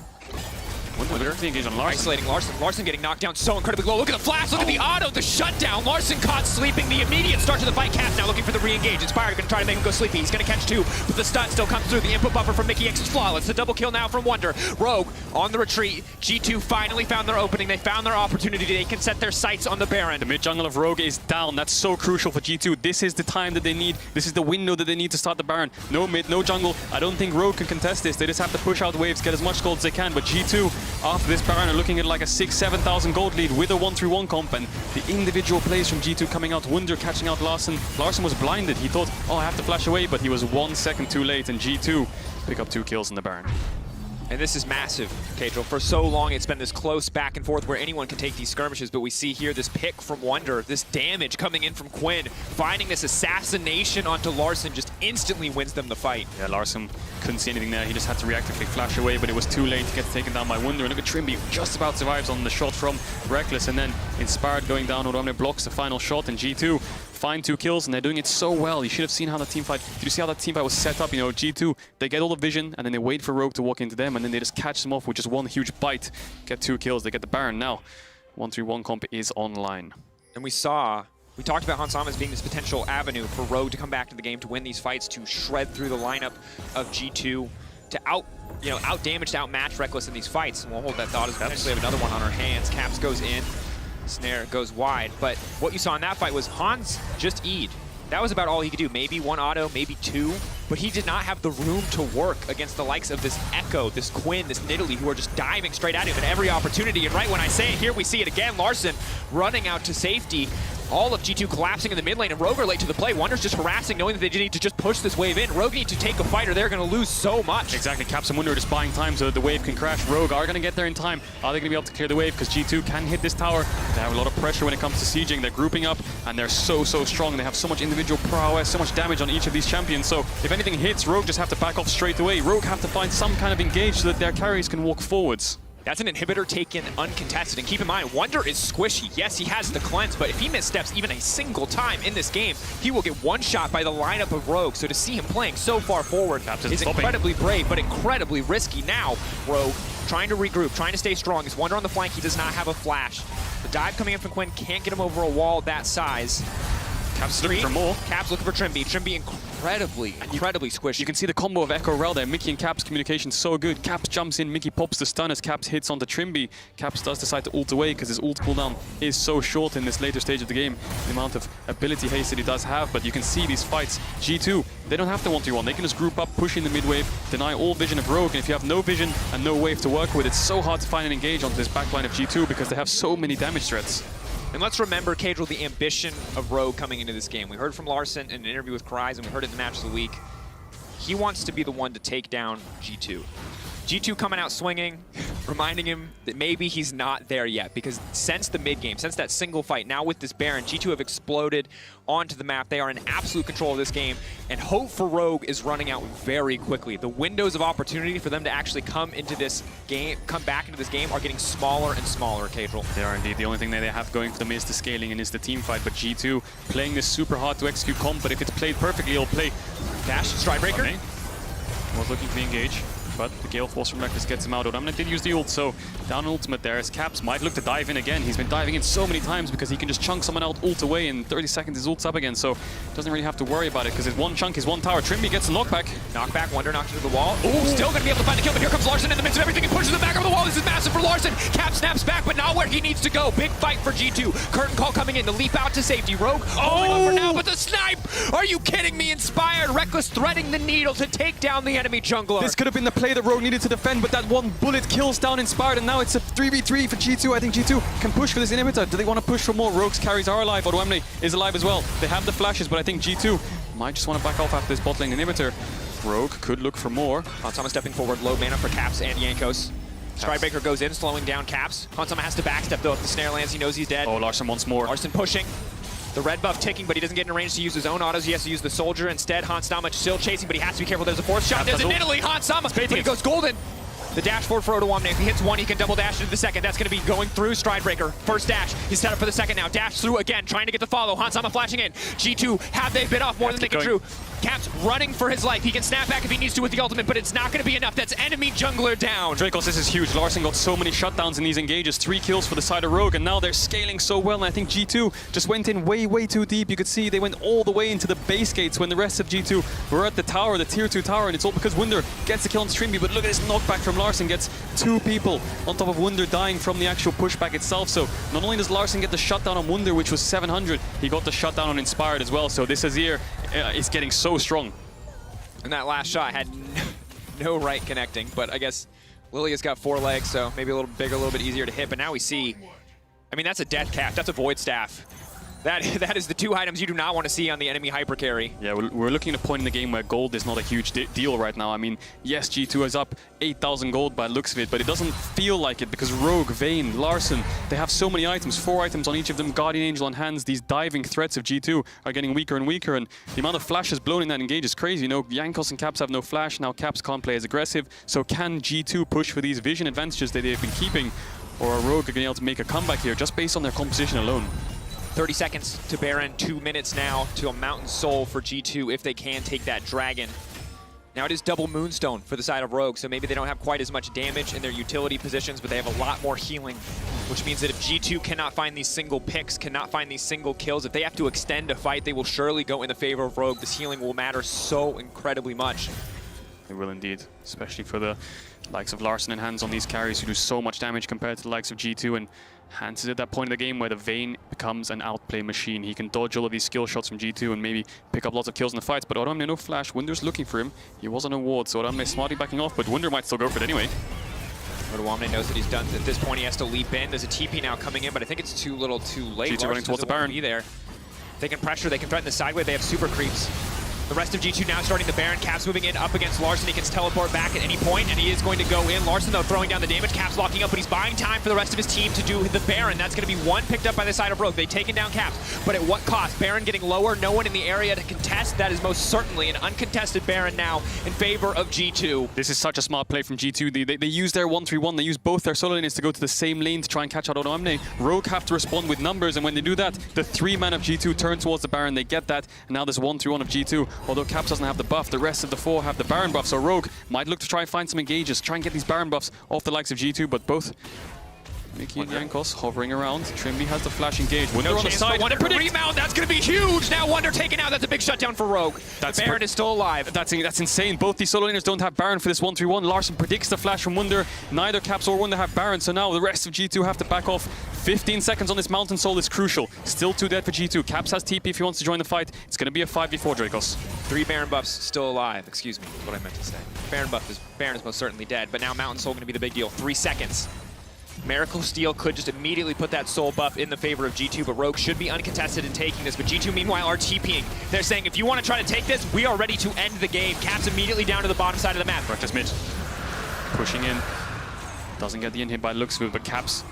Wunder engage on Larssen. Isolating Larssen. Larssen getting knocked down so incredibly low. Look at the flash, look at the auto, the shutdown. Larssen caught sleeping. The immediate start to the fight. Caps now looking for the re-engage. Inspired going to try to make him go sleepy. He's going to catch 2, but the stun still comes through. The input buffer from Mikyx is flawless. The double kill now from Wunder. Rogue on the retreat. G2 finally found their opening. They found their opportunity. They can set their sights on the Baron. The mid jungle of Rogue is down. That's so crucial for G2. This is the time that they need. This is the window that they need to start the Baron. No mid, no jungle. I don't think Rogue can contest this. They just have to push out waves, get as much gold as they can. But G2, after this Baron, are looking at like a 6,000-7,000 gold lead with a 1-3-1 comp, and the individual plays from G2 coming out. Wunder catching out Larssen. Larssen was blinded. He thought, oh, I have to flash away, but he was 1 second too late, and G2 pick up 2 kills in the Baron. And this is massive, Cadril. For so long, it's been this close back and forth where anyone can take these skirmishes, but we see here this pick from Wunder, this damage coming in from Quinn, finding this assassination onto Larson, just instantly wins them the fight. Yeah, Larson couldn't see anything there. He just had to reactively flash away, but it was too late to get taken down by Wunder. And look at Trimby, just about survives on the shot from Reckless, and then Inspired going down. Odomne blocks the final shot, and G2 find 2 kills, and they're doing it so well. You should have seen how that team fight. Did you see how that team fight was set up? You know, G2, they get all the vision, and then they wait for Rogue to walk into them, and then they just catch them off with just one huge bite. Get 2 kills, they get the Baron. Now, 1-3-1 comp is online. And we talked about Hansama as being this potential avenue for Rogue to come back to the game, to win these fights, to shred through the lineup of G2, to out-damage, to outmatch Reckless in these fights. And we'll hold that thought as we potentially have another one on our hands. Caps goes in, Snare goes wide. But what you saw in that fight was Hans just E'd. That was about all he could do. Maybe 1 auto, maybe 2, but he did not have the room to work against the likes of this Echo, this Quinn, this Nidalee, who are just diving straight at him at every opportunity. And right when I say it, here we see it again. Larson running out to safety. All of G2 collapsing in the mid lane, and Rogue are late to the play. Wunder's just harassing, knowing that they need to just push this wave in. Rogue need to take a fight or they're going to lose so much. Exactly, Caps and Wunder are just buying time so the wave can crash. Rogue are going to get there in time. Are they going to be able to clear the wave? Because G2 can hit this tower. They have a lot of pressure when it comes to sieging. They're grouping up, and they're so strong. They have so much individual prowess, so much damage on each of these champions. So if anything hits, Rogue just have to back off straight away. Rogue have to find some kind of engage so that their carries can walk forwards. That's an inhibitor taken uncontested, and keep in mind, Wunder is squishy. Yes, he has the cleanse, but if he missteps even a single time in this game, he will get one shot by the lineup of Rogue. So to see him playing so far forward is incredibly brave, but incredibly risky. Now, Rogue trying to regroup, trying to stay strong. Is Wunder on the flank, he does not have a flash. The dive coming in from Quinn can't get him over a wall that size. Caps looking for more. Caps looking for Trimby. Trimby incredibly squishy. You can see the combo of Echo Rel there. Mickey and Caps communication so good. Caps jumps in, Mickey pops the stun as Caps hits onto Trimby. Caps does decide to ult away because his ult cooldown is so short in this later stage of the game. The amount of ability haste that he does have, but you can see these fights. G2, they don't have to 1-3-1. They can just group up, push in the mid wave, deny all vision of Rogue, and if you have no vision and no wave to work with, it's so hard to find an engage onto this backline of G2 because they have so many damage threats. And let's remember, Cadril, the ambition of Rogue coming into this game. We heard from Larson in an interview with Kryze, and we heard it in the match of the week. He wants to be the one to take down G2. G2 coming out swinging, reminding him that maybe he's not there yet, because since the mid game, since that single fight, now with this Baron, G2 have exploded onto the map. They are in absolute control of this game, and hope for Rogue is running out very quickly. The windows of opportunity for them to actually come back into this game are getting smaller and smaller, Cadril. They are indeed. The only thing that they have going for them is the scaling and is the team fight, but G2 playing this super hard to execute comp, but if it's played perfectly, it'll play. Dash, Stridebreaker. Okay. Was looking for the engage, but the Gale Force from Reckless gets him out. Odomne did use the ult, so down ultimate there as Caps might look to dive in again. He's been diving in so many times because he can just chunk someone out, ult away, in 30 seconds his ult's up again, so doesn't really have to worry about it because his one chunk is one tower. Trimby gets a knockback. Knockback, Wunder knocked into the wall. Ooh, still gonna be able to find the kill, but here comes Larson in the midst of everything and pushes him back over the wall. This is massive for Larson. Cap snaps back, but not where he needs to go. Big fight for G2. Curtain call coming in, the leap out to safety. Rogue holding on for now, but the snipe! Are you kidding me? Inspired, Reckless threading the needle to take down the enemy jungler. This could have been the play that Rogue needed to defend, but that one bullet kills down Inspired, and now it's a 3v3 for G2. I think G2 can push for this inhibitor. Do they want to push for more? Rogue's carries are alive. Odomne is alive as well. They have the flashes, but I think G2 might just want to back off after this bot lane inhibitor. Rogue could look for more. Hansama stepping forward, low mana for Caps and Jankos. Stridebreaker goes in, slowing down Caps. Hansama has to backstep though. If the snare lands, he knows he's dead. Oh, Larson wants more. Larson pushing. The red buff ticking, but he doesn't get in range to use his own autos. He has to use the soldier instead. Hansama still chasing, but he has to be careful. There's a fourth shot. There's a Nidalee. Hansama, but he goes golden. The dash forward for Odomne. If he hits one, he can double dash into the second. That's going to be going through Stridebreaker. First dash. He's set up for the second now. Dash through again, trying to get the follow. Hansama flashing in. G2, have they bit off more than they can chew? Caps running for his life. He can snap back if he needs to with the ultimate, but it's not going to be enough. That's enemy jungler down. Dracos, this is huge. Larson got so many shutdowns in these engages. 3 kills for the side of Rogue, and now they're scaling so well, and I think G2 just went in way too deep. You could see they went all the way into the base gates when the rest of G2 were at the tower, the tier 2 tower, and it's all because Wunder gets the kill on Trimby, but look at this knockback from Larson. Gets 2 people on top of Wunder dying from the actual pushback itself. So not only does Larson get the shutdown on Wunder, which was 700, he got the shutdown on Inspired as well. So this Azir is getting so strong. And that last shot had no right connecting, but I guess Lilia's got 4 legs, so maybe a little bigger, a little bit easier to hit. But now we see, I mean, that's a death cap, that's a void staff. That is the two items you do not want to see on the enemy hyper carry. Yeah, we're looking at a point in the game where gold is not a huge deal right now. I mean, yes, G2 is up 8,000 gold by the looks of it, but it doesn't feel like it because Rogue, Vayne, Larson, they have so many items, 4 items on each of them, Guardian Angel on hands. These diving threats of G2 are getting weaker and weaker, and the amount of flashes blown in that engage is crazy. You know, Jankos and Caps have no flash, now Caps can't play as aggressive, so can G2 push for these vision advantages that they've been keeping, or are Rogue going to be able to make a comeback here just based on their composition alone? 30 seconds to Baron, 2 minutes now to a Mountain Soul for G2 if they can take that Dragon. Now it is double Moonstone for the side of Rogue, so maybe they don't have quite as much damage in their utility positions, but they have a lot more healing, which means that if G2 cannot find these single picks, cannot find these single kills, if they have to extend a fight, they will surely go in the favor of Rogue. This healing will matter so incredibly much. It will indeed, especially for the likes of Larson and Hands on these carries who do so much damage compared to the likes of G2, and Hans is at that point in the game where the Vayne becomes an outplay machine. He can dodge all of these skill shots from G2 and maybe pick up lots of kills in the fights, but Oramne no flash. Wunder's looking for him. He was on a ward, so Oramne smartly backing off, but Wunder might still go for it anyway. Oramne knows that he's done. At this point, he has to leap in. There's a TP now coming in, but I think it's too little too late. G2 running towards the Baron. Be there. They can pressure, they can threaten the sideway, they have super creeps. The rest of G2 now starting the Baron. Caps moving in up against Larson. He can teleport back at any point, and he is going to go in. Larson, though, throwing down the damage. Caps locking up, but he's buying time for the rest of his team to do the Baron. That's going to be one picked up by the side of Rogue. They've taken down Caps, but at what cost? Baron getting lower, no one in the area to contest. That is most certainly an uncontested Baron now in favor of G2. This is such a smart play from G2. They use their 1-3-1. They use both their solo lanes to go to the same lane to try and catch out Oramne. Rogue have to respond with numbers, and when they do that, the 3-man of G2 turn towards the Baron. They get that, and now there's 1-3-1 of G2. Although Caps doesn't have the buff, the rest of the 4 have the Baron buff, so Rogue might look to try and find some engages, try and get these Baron buffs off the likes of G2, but both Mickey and Jankos hovering around. Trimby has the flash engage. Wunder on the side. Wonder for the rebound. That's going to be huge. Now Wunder taken out. That's a big shutdown for Rogue. Baron is still alive. That's insane. Both these solo laners don't have Baron for this 1-3-1. Larson predicts the flash from Wunder. Neither Caps or Wunder have Baron, so now the rest of G2 have to back off. 15 seconds on this Mountain Soul is crucial. Still 2 dead for G2. Caps has TP if he wants to join the fight. It's going to be a 5v4, Dracos. 3 Baron buffs still alive. Excuse me, is what I meant to say. Baron is most certainly dead, but now Mountain Soul going to be the big deal. 3 seconds. Miracle Steel could just immediately put that soul buff in the favor of G2, but Rogue should be uncontested in taking this. But G2, meanwhile, are TPing. They're saying, if you want to try to take this, we are ready to end the game. Caps immediately down to the bottom side of the map. Reckless mid. Pushing in. Doesn't get the in hit by the looks of it, but Caps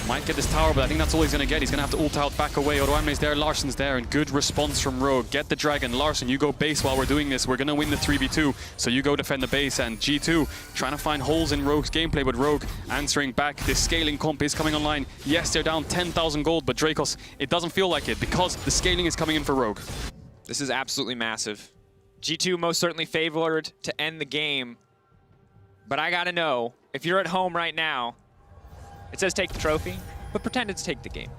might get this tower, but I think that's all he's going to get. He's going to have to ult out, back away. Oramne's there, Larson's there, and good response from Rogue. Get the Dragon. Larson, you go base while we're doing this. We're going to win the 3v2, so you go defend the base. And G2 trying to find holes in Rogue's gameplay, but Rogue answering back. This scaling comp is coming online. Yes, they're down 10,000 gold, but Dracos, it doesn't feel like it because the scaling is coming in for Rogue. This is absolutely massive. G2 most certainly favored to end the game, but I got to know, if you're at home right now, it says take the trophy, but pretend it's take the game.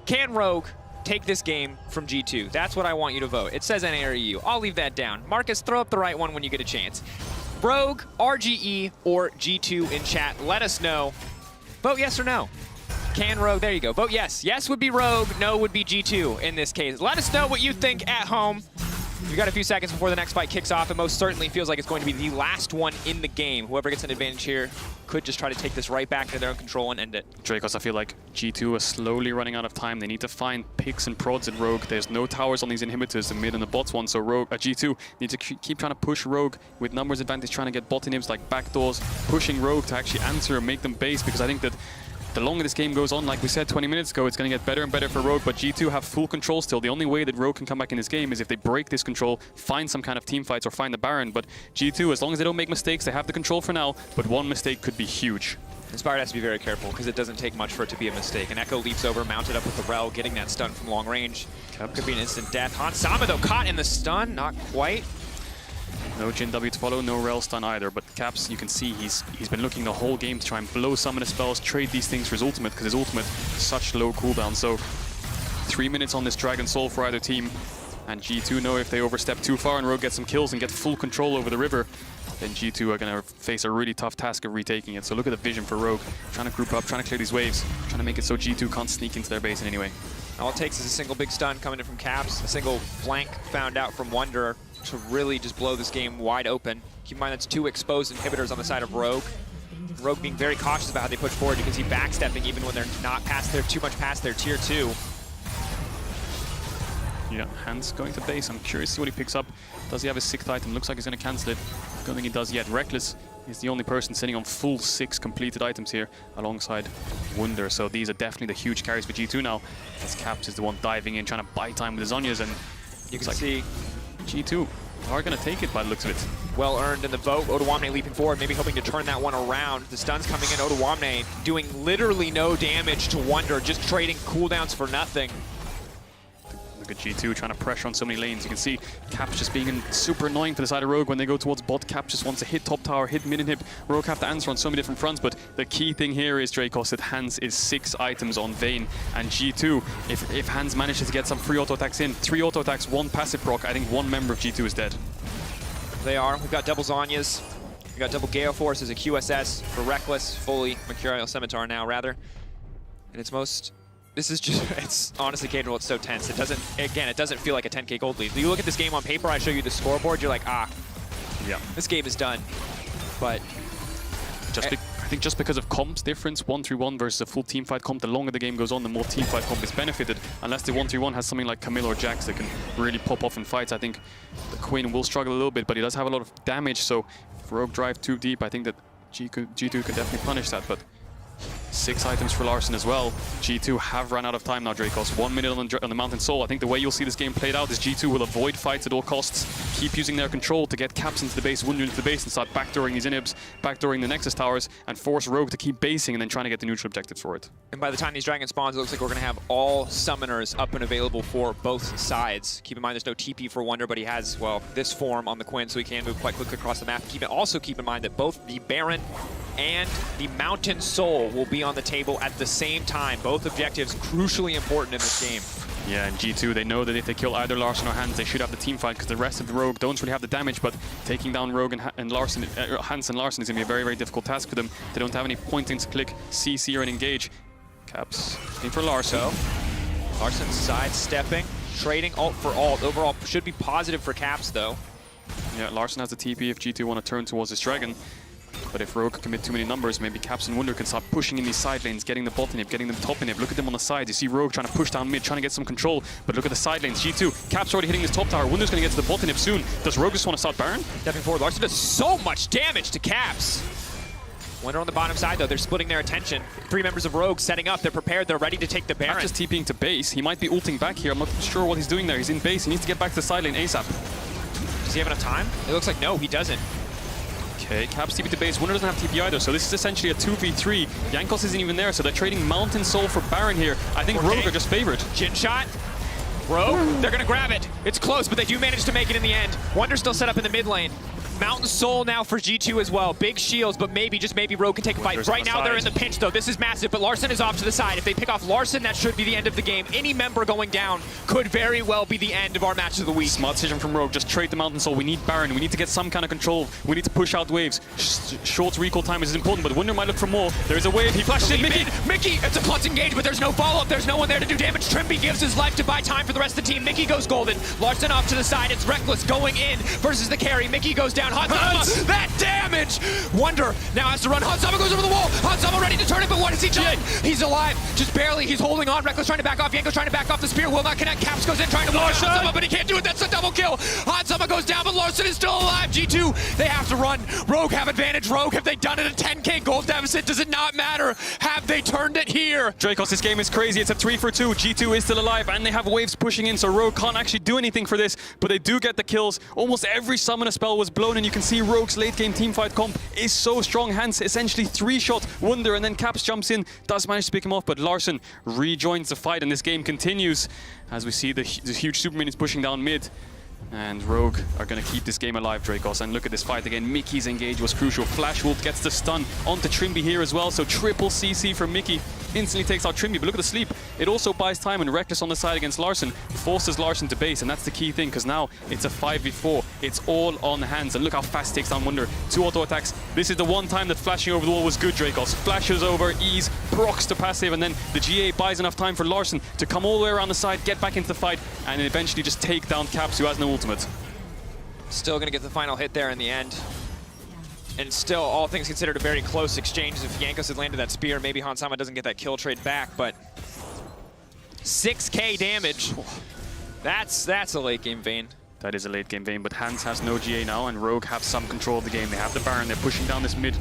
Can Rogue take this game from G2? That's what I want you to vote. It says NA or EU. I'll leave that down. Marcus, throw up the right one when you get a chance. Rogue, RGE, or G2 in chat. Let us know. Vote yes or no. Can Rogue, there you go. Vote yes. Yes would be Rogue, no would be G2 in this case. Let us know what you think at home. We've got a few seconds before the next fight kicks off. It most certainly feels like it's going to be the last one in the game. Whoever gets an advantage here could just try to take this right back into their own control and end it. Dracos, I feel like G2 is slowly running out of time. They need to find picks and prods at Rogue. There's no towers on these inhibitors, the mid and the bots one, so G2 need to keep trying to push Rogue with numbers advantage, trying to get bot inhibs like backdoors, pushing Rogue to actually answer and make them base, because I think that the longer this game goes on, like we said 20 minutes ago, it's going to get better and better for Rogue, but G2 have full control still. The only way that Rogue can come back in this game is if they break this control, find some kind of team fights or find the Baron, but G2, as long as they don't make mistakes, they have the control for now, but one mistake could be huge. Inspired has to be very careful because it doesn't take much for it to be a mistake. And Echo leaps over, mounted up with the Rel, getting that stun from long range. Could be an instant death. Hansama, though, caught in the stun. Not quite. No Jin W to follow, no Rel stun either, but Caps, you can see he's been looking the whole game to try and blow some of the spells, trade these things for his ultimate, because his ultimate is such low cooldown. So 3 minutes on this Dragon Soul for either team, and G2 know if they overstep too far and Rogue gets some kills and get full control over the river, then G2 are going to face a really tough task of retaking it. So look at the vision for Rogue, trying to group up, trying to clear these waves, trying to make it so G2 can't sneak into their base in any way. All it takes is a single big stun coming in from Caps, a single flank found out from Wunder to really just blow this game wide open. Keep in mind that's 2 exposed inhibitors on the side of Rogue. Rogue being very cautious about how they push forward. You can see backstepping even when they're not too much past their tier 2. Yeah, Hans going to base. I'm curious to see what he picks up. Does he have his 6th item? Looks like he's going to cancel it. Don't think he does yet. Reckless is the only person sitting on full 6 completed items here alongside Wunder. So these are definitely the huge carries for G2 now. As Caps is the one diving in, trying to buy time with his Zhonya's, and You can see G2 are going to take it by the looks of it. well earned in the vote. Odoamne leaping forward, maybe hoping to turn that one around. The stun's coming in. Odoamne doing literally no damage to Wunder, just trading cooldowns for nothing. Look at G2 trying to pressure on so many lanes. You can see Caps just being super annoying for the side of Rogue when they go towards bot. Cap just wants to hit top tower, hit mid inhib. Rogue have to answer on so many different fronts, but the key thing here is Dracos that Hans is 6 items on Vayne, and G2, if Hans manages to get some free auto attacks in, 3 auto attacks, 1 passive proc, I think 1 member of G2 is dead. They are. We've got double Zhonya's. We've got double Gale Force as a QSS for Reckless, fully Mercurial Scimitar now, rather. And it's most... This is just, it's honestly, Caden, it's so tense. It doesn't, again, it doesn't feel like a 10k gold lead. You look at this game on paper, I show you the scoreboard, you're like, ah, Yeah. this game is done. But I think just because of comps difference, 1-3-1 versus a full teamfight comp, the longer the game goes on, the more teamfight comp is benefited. Unless the 1-3-1 has something like Camille or Jax that can really pop off in fights, I think the Quinn will struggle a little bit, but he does have a lot of damage, so if Rogue drive too deep, I think that G2 could definitely punish that, but 6 items for Larssen as well. G2 have run out of time now, Dracos. 1 minute on the Mountain Soul. I think the way you'll see this game played out is G2 will avoid fights at all costs, keep using their control to get Caps into the base, Wunder into the base, and start backdooring these inhibs, backdooring the Nexus towers, and force Rogue to keep basing and then trying to get the neutral objectives for it. And by the time these Dragon spawns, it looks like we're going to have all summoners up and available for both sides. Keep in mind there's no TP for Wunder, but he has, well, this form on the Quinn, so he can move quite quickly across the map. Also keep in mind that both the Baron and the Mountain Soul will be on the table at the same time. Both objectives crucially important in this game. Yeah, and G2, they know that if they kill either Larssen or Hans, they should have the team fight because the rest of the Rogue don't really have the damage, but taking down Rogue and Larssen, Hans and Larssen is going to be a very, very difficult task for them. They don't have any point-and-click CC or an engage. Caps looking for Larssen. Larssen sidestepping, trading ult for ult. Overall, should be positive for Caps, though. Yeah, Larssen has the TP if G2 want to turn towards this Dragon. But if Rogue commit too many numbers, maybe Caps and Wunder can start pushing in these side lanes, getting the bot inhib, getting them top inhib. Look at them on the sides. You see Rogue trying to push down mid, trying to get some control. But look at the side lanes. G2, Caps already hitting this top tower. Wunder's going to get to the bot inhib soon. Does Rogue just want to start Baron? Stepping forward, Larssen does so much damage to Caps. Wunder on the bottom side, though. They're splitting their attention. 3 members of Rogue setting up. They're prepared. They're ready to take the Baron. Not just TPing to base. He might be ulting back here. I'm not sure what he's doing there. He's in base. He needs to get back to the side lane ASAP. Does he have enough time? It looks like no, he doesn't. Okay, Caps TP to base. Wunder doesn't have TP either, so this is essentially a 2v3. Jankos isn't even there, so they're trading Mountain Soul for Baron here. I think Rogue are just favored. Chin shot. Rogue, they're going to grab it. It's close, but they do manage to make it in the end. Wunder still set up in the mid lane. Mountain Soul now for G2 as well. Big shields, but maybe, just maybe, Rogue can take a fight. Right now, they're in the pinch, though. This is massive, but Larssen is off to the side. If they pick off Larssen, that should be the end of the game. Any member going down could very well be the end of our match of the week. Smart decision from Rogue. Just trade the Mountain Soul. We need Baron. We need to get some kind of control. We need to push out waves. Short recall time is important, but Wunder might look for more. There is a wave. He flashes in. Mickey! It's a clutch engage, but there's no follow-up. There's no one there to do damage. Trimby gives his life to buy time for the rest of the team. Mickey goes golden. Larssen off to the side. It's Reckless going in versus the carry. Mickey goes down. Hans! That damage! Wunder now has to run. Hansama goes over the wall. Hansama ready to turn it, but what has he done? He's alive, just barely. He's holding on. Reckless trying to back off. Yanko's trying to back off. The spear will not connect. Caps goes in trying to block Hansama, but he can't do it. That's a double kill. Hansama goes down, but Larssen is still alive. G2, they have to run. Rogue have advantage. Rogue, have they done it? A 10k gold deficit? Does it not matter? Have they turned it here? Dracos, this game is crazy. It's a 3-for-2. G2 is still alive, and they have waves pushing in, so Rogue can't actually do anything for this, but they do get the kills. Almost every summoner spell was blown, and you can see Rogue's late game teamfight comp is so strong. Hans essentially 3-shot Wunder, and then Caps jumps in, does manage to pick him off, but Larssen rejoins the fight, and this game continues as we see the huge super minions pushing down mid. And Rogue are going to keep this game alive, Dracos. And look at this fight again. Mickey's engage was crucial. Flash Wolf gets the stun onto Trimby here as well. So triple CC from Mickey. Instantly takes out Trimby. But look at the sleep. It also buys time, and Reckless on the side against Larssen forces Larssen to base. And that's the key thing, because now it's a 5v4. It's all on Hans. And look how fast he takes down Wunder. 2 auto attacks. This is the one time that flashing over the wall was good, Dracos. Flashes over, ease, procs to passive, and then the GA buys enough time for Larssen to come all the way around the side, get back into the fight, and eventually just take down Caps, who has no ultimate. Still going to get the final hit there in the end. And still, all things considered, a very close exchange. If Jankos had landed that spear, maybe Hansama doesn't get that kill trade back, but 6k damage. That's a late game Vayne. That is a late game Vayne, but Hans has no GA now, and Rogue have some control of the game. They have the Baron, they're pushing down this mid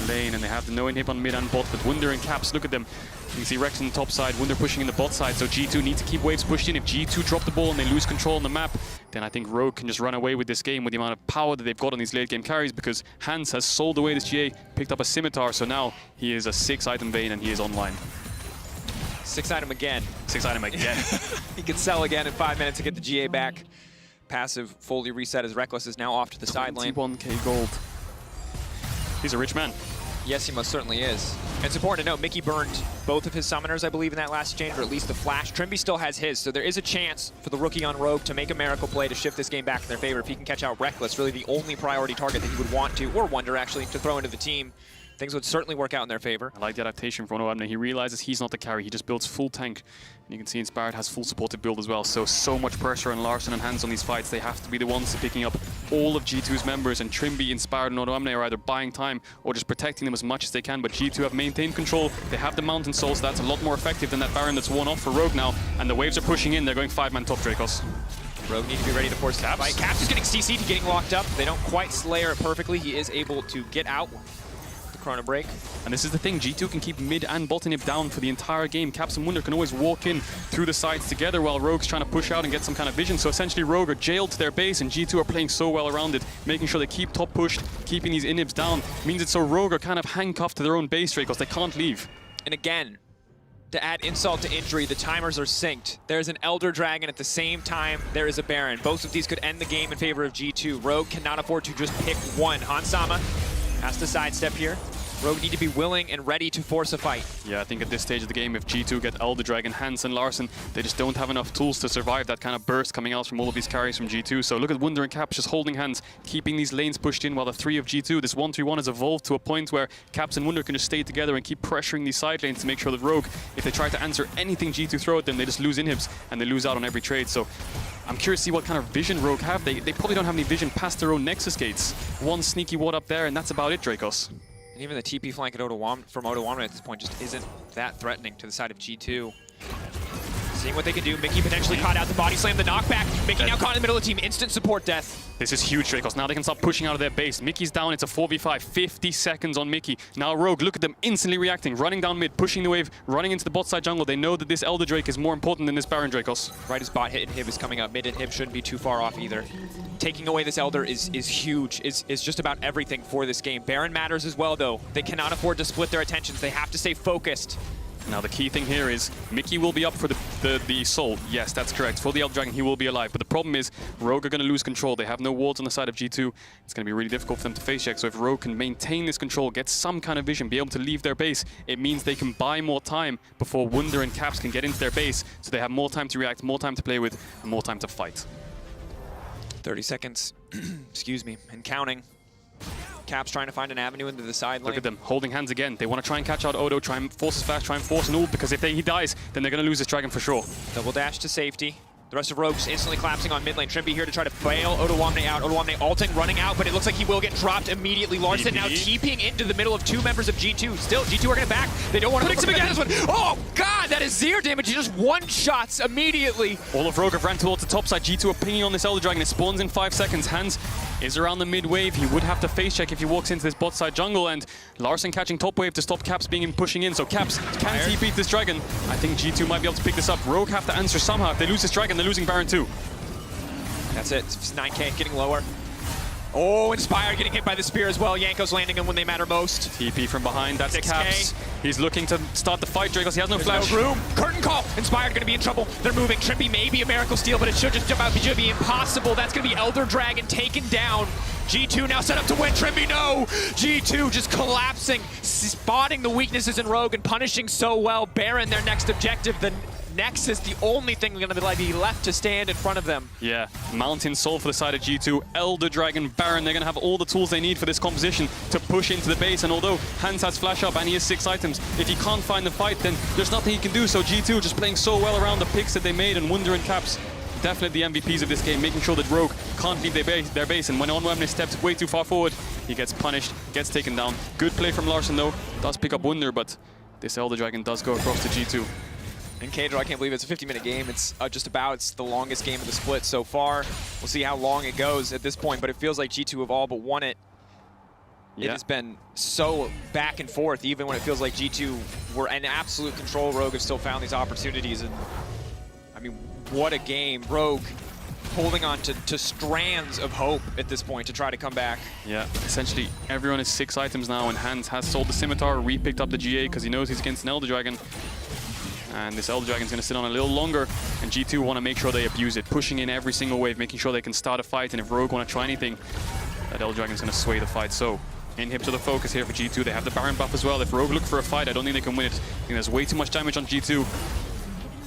lane, and they have the no inhib on mid and bot, but Wunder and Caps, look at them. You can see Rex on the top side, Wunder pushing in the bot side, so G2 need to keep waves pushed in. If G2 drop the ball and they lose control on the map, then I think Rogue can just run away with this game with the amount of power that they've got on these late game carries, because Hans has sold away this GA, picked up a Scimitar, so now he is a 6-item Vayne and he is online. 6-item again. 6-item again. He can sell again in 5 minutes to get the GA back. Passive fully reset as Reckless is now off to the side lane. 21k gold. He's a rich man. Yes, he most certainly is. And it's important to note, Mickey burned both of his summoners, I believe, in that last exchange, or at least the flash. Trimby still has his, so there is a chance for the rookie on Rogue to make a miracle play to shift this game back in their favor. If he can catch out Reckless, really the only priority target that he would want to, or Wunder actually, to throw into the team, things would certainly work out in their favor. I like the adaptation from Ono. He realizes he's not the carry, he just builds full tank. And you can see Inspired has full supportive build as well, so much pressure on Larson and Hans on these fights. They have to be the ones picking up all of G2's members, and Trimby, Inspired, and Ono are either buying time or just protecting them as much as they can, but G2 have maintained control. They have the Mountain Souls, so that's a lot more effective than that Baron that's one off for Rogue now, and the waves are pushing in. They're going 5-man top Dracos. Rogue need to be ready to force Caps. Fight. Caps is getting CC'd, getting locked up. They don't quite slayer it perfectly. He is able to get out. Chrono break. And this is the thing, G2 can keep mid and bot inhib down for the entire game. Caps and Wunder can always walk in through the sides together while Rogue's trying to push out and get some kind of vision. So essentially Rogue are jailed to their base and G2 are playing so well around it, making sure they keep top pushed, keeping these inhibs down. Means it's so Rogue are kind of handcuffed to their own base trade because they can't leave. And again, to add insult to injury, the timers are synced. There's an Elder Dragon at the same time there is a Baron. Both of these could end the game in favor of G2. Rogue cannot afford to just pick one. Hansama has to sidestep here. Rogue need to be willing and ready to force a fight. Yeah, I think at this stage of the game, if G2 get Elder Dragon, Hans and Larson, they just don't have enough tools to survive that kind of burst coming out from all of these carries from G2. So look at Wunder and Caps just holding hands, keeping these lanes pushed in while the 3 of G2, this 1-3-1 has evolved to a point where Caps and Wunder can just stay together and keep pressuring these side lanes to make sure that Rogue, if they try to answer anything G2 throw at them, they just lose inhibs and they lose out on every trade. So I'm curious to see what kind of vision Rogue have. They probably don't have any vision past their own Nexus gates. One sneaky ward up there and that's about it, Dracos. And even the TP flank at from Otoamne at this point just isn't that threatening to the side of G2. Seeing what they can do. Mickey potentially caught out the body slam, the knockback. Mickey now caught in the middle of the team. Instant support death. This is huge, Dracos. Now they can start pushing out of their base. Mickey's down. It's a 4v5. 50 seconds on Mickey. Now Rogue, look at them instantly reacting, running down mid, pushing the wave, running into the bot side jungle. They know that this Elder Drake is more important than this Baron, Dracos. Right as bot hit inhib is coming up. Mid inhib shouldn't be too far off either. Taking away this Elder is huge. Is just about everything for this game. Baron matters as well, though. They cannot afford to split their attentions. They have to stay focused. Now the key thing here is Mickey will be up for the soul. Yes, that's correct. For the Elder Dragon, he will be alive. But the problem is Rogue are going to lose control. They have no wards on the side of G2. It's going to be really difficult for them to face check. So if Rogue can maintain this control, get some kind of vision, be able to leave their base, it means they can buy more time before Wunder and Caps can get into their base. So they have more time to react, more time to play with, and more time to fight. 30 seconds, excuse me, and counting. Caps trying to find an avenue into the side lane. Look at them, holding hands again. They want to try and catch out Odo, try and force his flash, try and force an ult, because if he dies, then they're going to lose this dragon for sure. Double dash to safety. The rest of Rogue's instantly collapsing on mid lane. Trimby here to try to bail Otoamne out. Otoamne ulting, running out, but it looks like he will get dropped immediately. Larson now TPing into the middle of 2 members of G2. Still, G2 are going to back. They don't want to fix him again. This one. Oh, God, that is 0 damage. He just one-shots immediately. All of Rogue have ran towards the top side. G2 are pinging on this Elder Dragon. It spawns in 5 seconds. Hans is around the mid wave. He would have to face check if he walks into this bot side jungle, and Larson catching top wave to stop Caps being pushing in. So Caps, can he beat this dragon? I think G2 might be able to pick this up. Rogue have to answer somehow. If they lose this dragon, they're losing Baron too. That's it. It's 9k getting lower. Oh, Inspire getting hit by the spear as well. Yanko's landing him when they matter most. TP from behind. That's 6K. Caps. He's looking to start the fight, Dracos. He has no flash. No room. Curtain call. Inspired going to be in trouble. They're moving. Trippy may be a miracle steal, but it should just about be impossible. That's going to be Elder Dragon taken down. G2 now set up to win. Trippy, no! G2 just collapsing, spotting the weaknesses in Rogue and punishing so well. Baron, their next objective. The Nexus, the only thing going to be left to stand in front of them. Yeah, Mountain Soul for the side of G2, Elder Dragon, Baron, they're going to have all the tools they need for this composition to push into the base, and although Hans has flash up and he has 6 items, if he can't find the fight, then there's nothing he can do, so G2 just playing so well around the picks that they made, and Wunder and Caps, definitely the MVPs of this game, making sure that Rogue can't leave their base, and when Otoamne steps way too far forward, he gets punished, gets taken down. Good play from Larson though, does pick up Wunder, but this Elder Dragon does go across to G2. And Cater, I can't believe it's a 50-minute game. It's it's the longest game of the split so far. We'll see how long it goes at this point, but it feels like G2 have all but won it. It has been so back and forth, even when it feels like G2 were in absolute control. Rogue have still found these opportunities, and I mean, what a game. Rogue holding on to strands of hope at this point to try to come back. Yeah, essentially everyone has 6 items now, and Hans has sold the Scimitar, re-picked up the GA because he knows he's against an Elder Dragon. And this Elder Dragon's going to sit on a little longer, and G2 want to make sure they abuse it, pushing in every single wave, making sure they can start a fight, and if Rogue want to try anything, that Elder Dragon's going to sway the fight. So, inhib to the focus here for G2. They have the Baron buff as well. If Rogue look for a fight, I don't think they can win it. I think there's way too much damage on G2.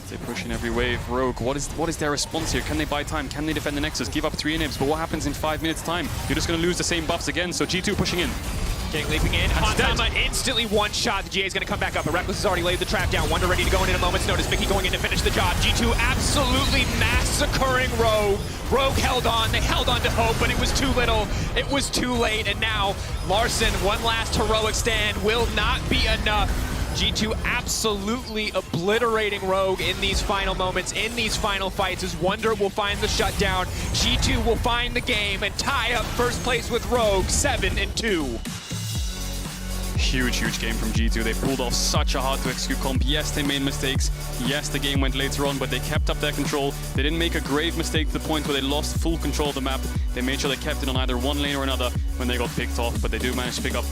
They push in every wave. Rogue, what is their response here? Can they buy time? Can they defend the Nexus? Give up 3 inhibs, but what happens in 5 minutes time? You're just going to lose the same buffs again, so G2 pushing in. King leaping in. Hanzama instantly one shot. The GA is going to come back up, but Reckless has already laid the trap down. Wonder ready to go in a moment's notice. Mickey going in to finish the job. G2 absolutely massacring Rogue. Rogue held on. They held on to hope, but it was too little. It was too late, and now Larson, one last heroic stand, will not be enough. G2 absolutely obliterating Rogue in these final moments, in these final fights, as Wonder will find the shutdown. G2 will find the game and tie up first place with Rogue, 7-2. Huge game from G2. They pulled off such a hard to execute comp. Yes, they made mistakes. Yes, the game went later on, but they kept up their control. They didn't make a grave mistake to the point where they lost full control of the map. They made sure they kept it on either one lane or another when they got picked off, but they do manage to pick up